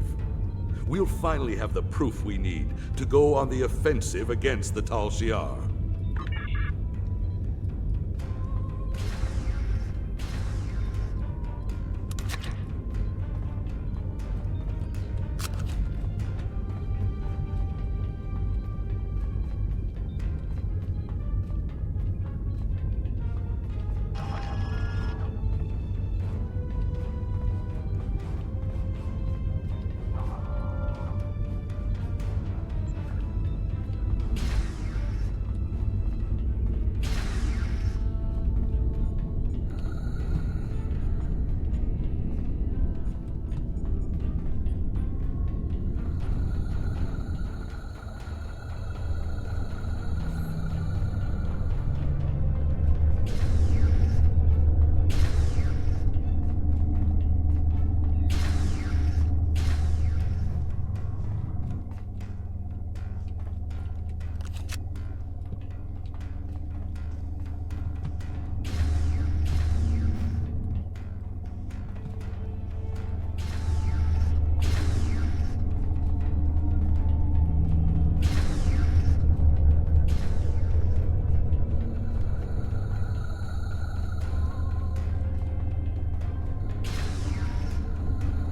We'll finally have the proof we need to go on the offensive against the Tal Shiar.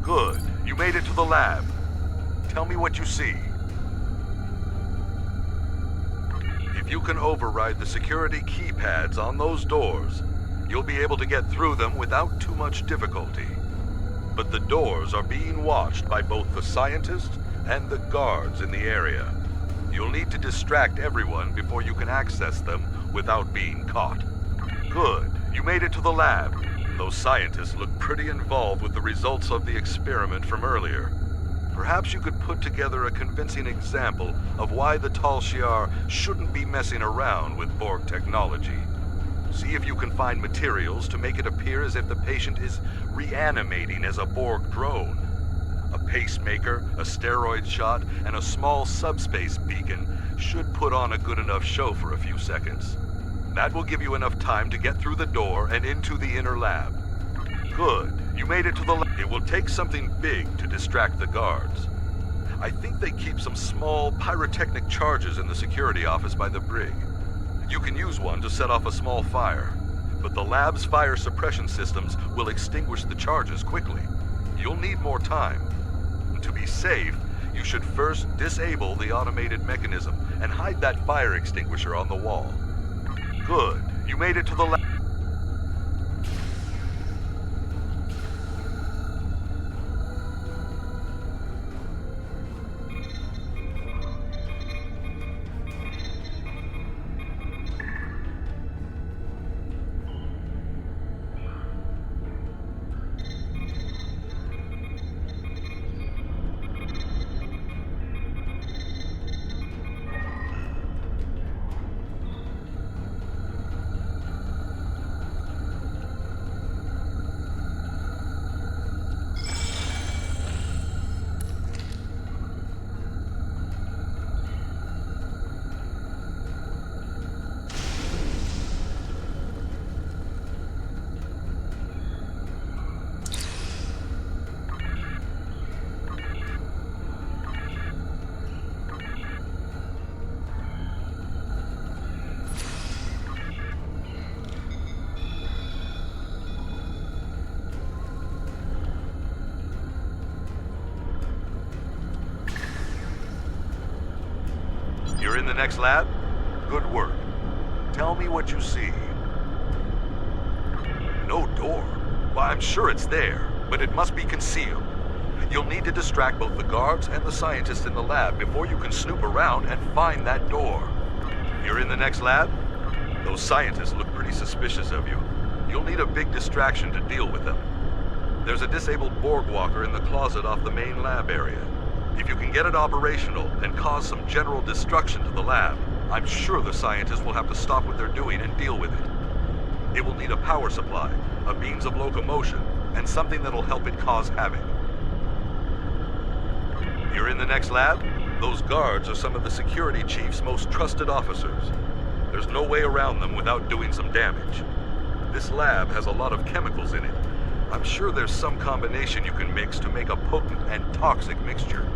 Good. You made it to the lab. Tell me what you see. If you can override the security keypads on those doors, you'll be able to get through them without too much difficulty. But the doors are being watched by both the scientists and the guards in the area. You'll need to distract everyone before you can access them without being caught. Good. You made it to the lab. Those scientists look pretty involved with the results of the experiment from earlier. Perhaps you could put together a convincing example of why the Tal Shiar shouldn't be messing around with Borg technology. See if you can find materials to make it appear as if the patient is reanimating as a Borg drone. A pacemaker, a steroid shot, and a small subspace beacon should put on a good enough show for a few seconds. That will give you enough time to get through the door and into the inner lab. Good. You made it to the lab. It will take something big to distract the guards. I think they keep some small pyrotechnic charges in the security office by the brig. You can use one to set off a small fire, but the lab's fire suppression systems will extinguish the charges quickly. You'll need more time. To be safe, you should first disable the automated mechanism and hide that fire extinguisher on the wall. Good. You made it to the lab. You're in the next lab? Good work. Tell me what you see. No door? Well, I'm sure it's there, but it must be concealed. You'll need to distract both the guards and the scientists in the lab before you can snoop around and find that door. You're in the next lab? Those scientists look pretty suspicious of you. You'll need a big distraction to deal with them. There's a disabled Borg walker in the closet off the main lab area. If you can get it operational and cause some general destruction to the lab, I'm sure the scientists will have to stop what they're doing and deal with it. It will need a power supply, a means of locomotion, and something that'll help it cause havoc. You're in the next lab? Those guards are some of the security chief's most trusted officers. There's no way around them without doing some damage. This lab has a lot of chemicals in it. I'm sure there's some combination you can mix to make a potent and toxic mixture.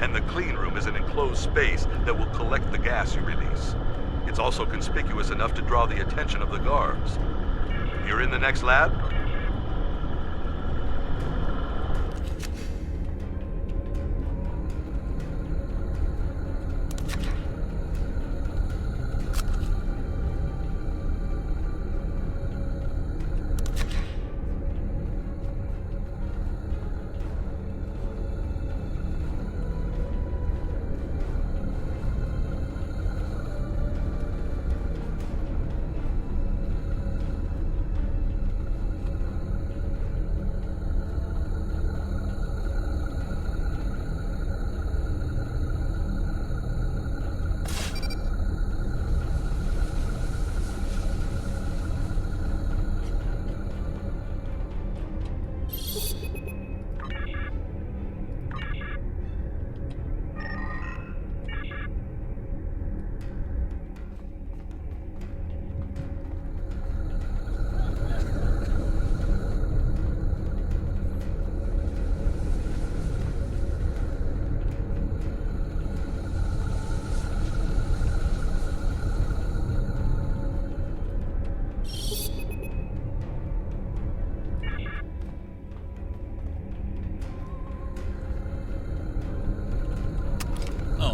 And the clean room is an enclosed space that will collect the gas you release. It's also conspicuous enough to draw the attention of the guards. You're in the next lab?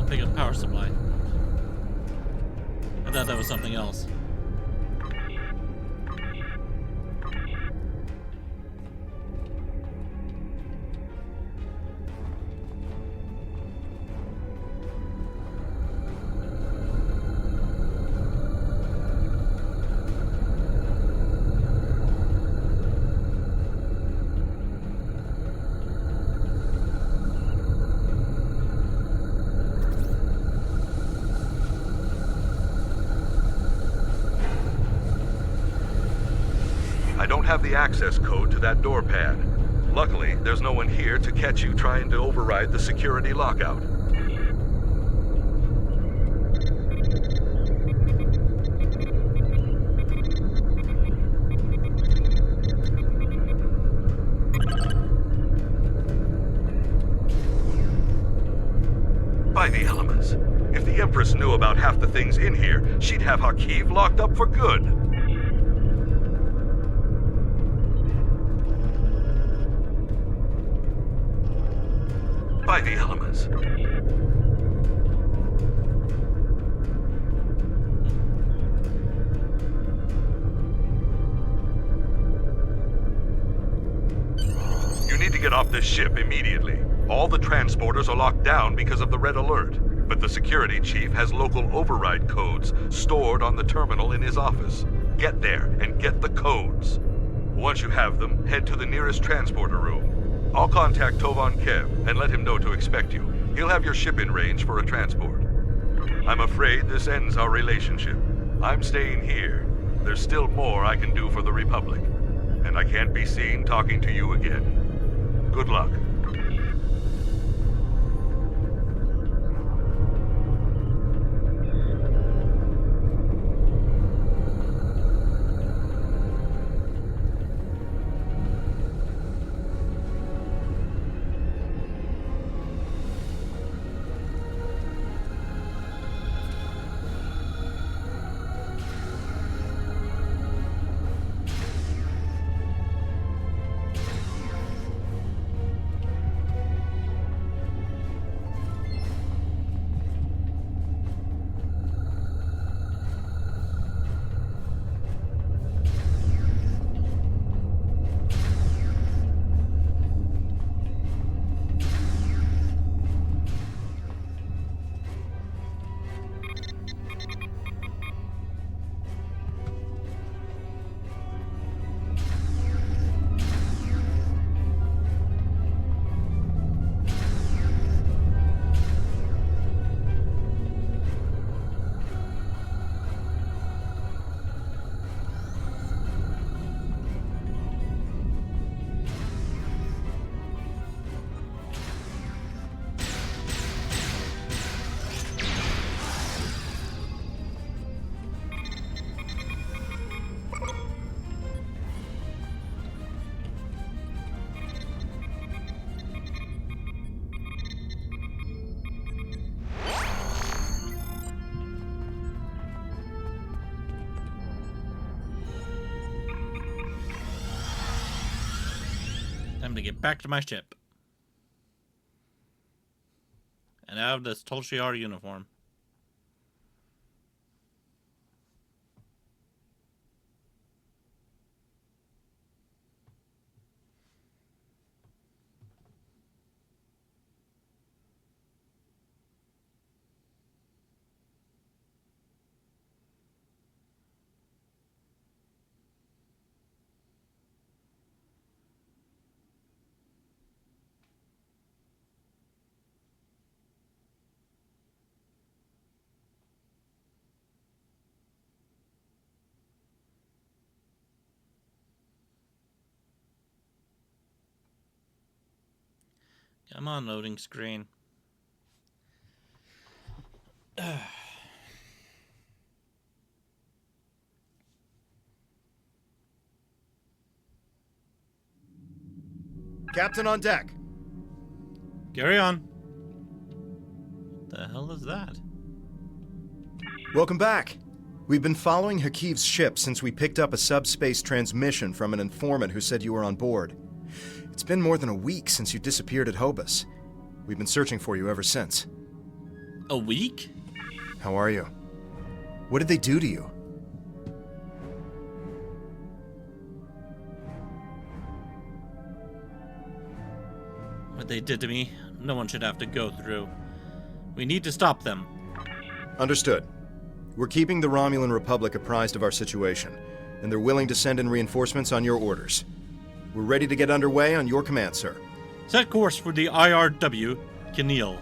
Pick up power supply. I thought that was something else. I don't have the access code to that door pad. Luckily, there's no one here to catch you trying to override the security lockout. By the elements. If the Empress knew about half the things in here, she'd have Hakiv locked up for good. By the elements. You need to get off this ship immediately. All the transporters are locked down because of the red alert, but the security chief has local override codes stored on the terminal in his office. Get there and get the codes. Once you have them, head to the nearest transporter room. I'll contact Tovan Kev and let him know to expect you. He'll have your ship in range for a transport. I'm afraid this ends our relationship. I'm staying here. There's still more I can do for the Republic, and I can't be seen talking to you again. Good luck. Time to get back to my ship. And out of this Tolshiar uniform. Come on, loading screen. Captain on deck. Carry on. The hell is that? Welcome back. We've been following Hakiv's ship since we picked up a subspace transmission from an informant who said you were on board. It's been more than a week since you disappeared at Hobus. We've been searching for you ever since. A week? How are you? What did they do to you? What they did to me, no one should have to go through. We need to stop them. Understood. We're keeping the Romulan Republic apprised of our situation, and they're willing to send in reinforcements on your orders. We're ready to get underway on your command, sir. Set course for the IRW, Keneal.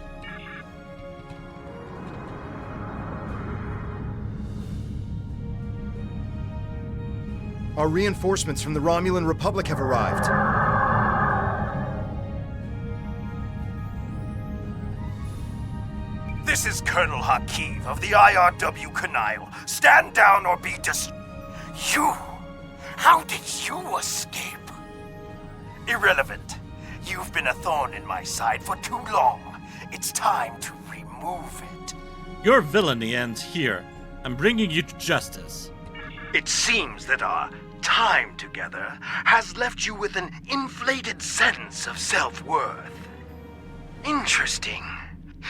Our reinforcements from the Romulan Republic have arrived. This is Colonel Hakiv of the IRW Keneal. Stand down or be You? How did you escape? Irrelevant. You've been a thorn in my side for too long. It's time to remove remove it. Your villainy ends here. I'm bringing you to justice. It seems that our time together has left you with an inflated sense of self-worth. Interesting.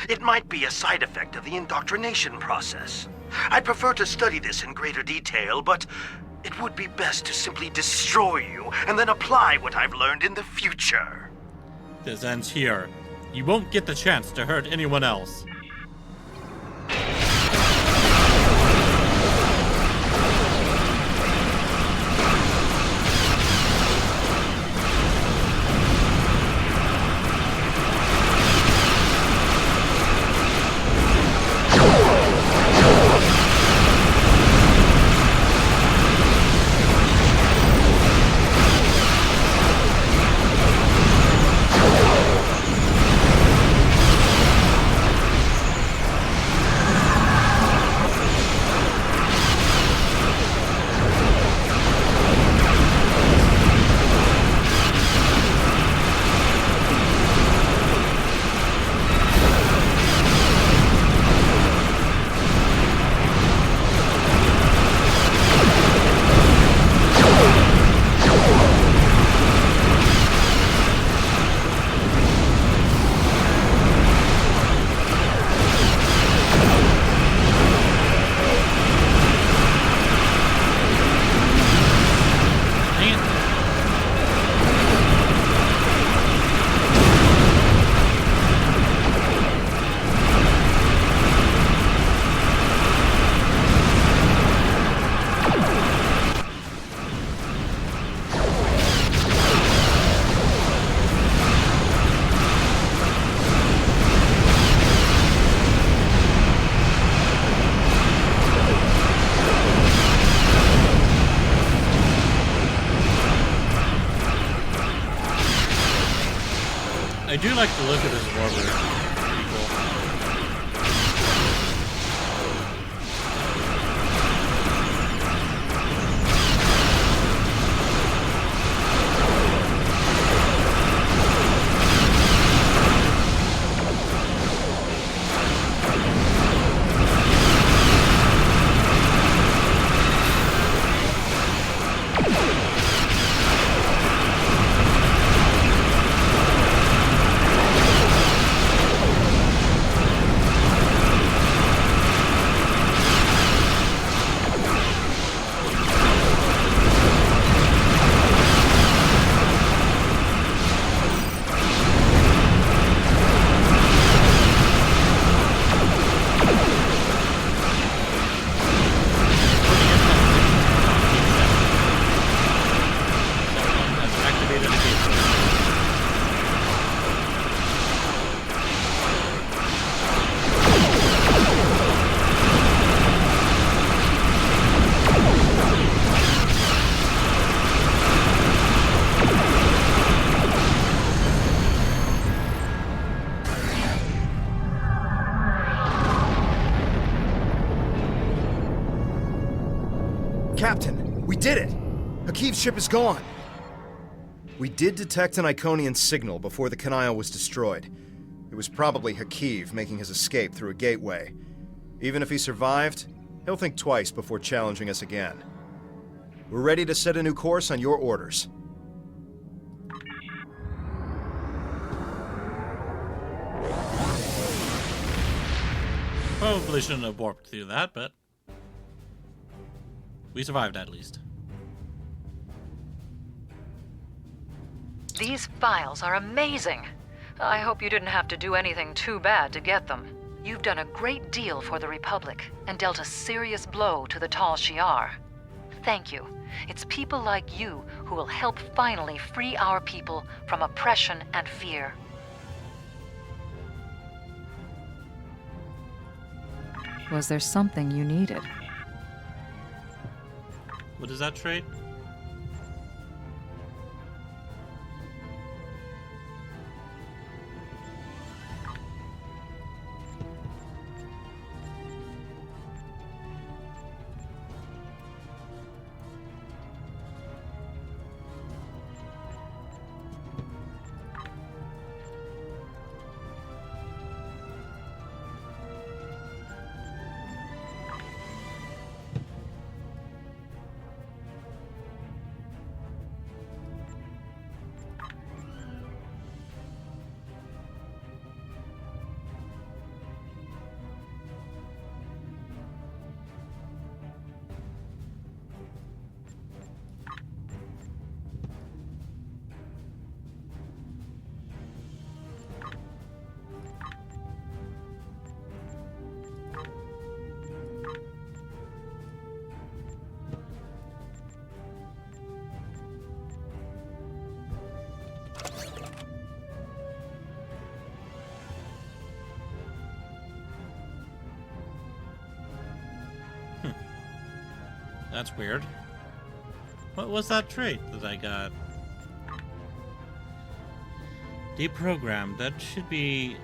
It might be a side effect of the indoctrination process. I'd prefer to study this in greater detail, but it would be best to simply destroy you and then apply what I've learned in the future. This ends here. You won't get the chance to hurt anyone else. I do like the look of this warbler. Pretty cool. Captain, we did it! Hakiv's ship is gone! We did detect an Iconian signal before the Kanile was destroyed. It was probably Hakiv making his escape through a gateway. Even if he survived, he'll think twice before challenging us again. We're ready to set a new course on your orders. Probably shouldn't have warped through that, but we survived at least. These files are amazing. I hope you didn't have to do anything too bad to get them. You've done a great deal for the Republic and dealt a serious blow to the Tal Shiar. Thank you. It's people like you who will help finally free our people from oppression and fear. Was there something you needed? What is that trait? That's weird. What was that trait that I got? Deprogrammed. That should be...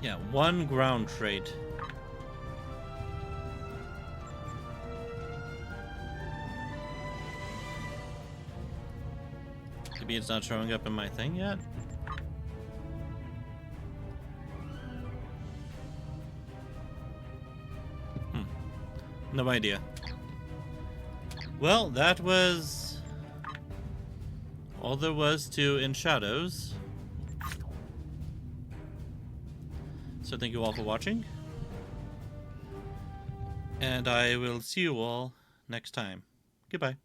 Yeah, 1 ground trait. Maybe it's not showing up in my thing yet? No idea. Well, that was all there was to In Shadows. So thank you all for watching. And I will see you all next time. Goodbye.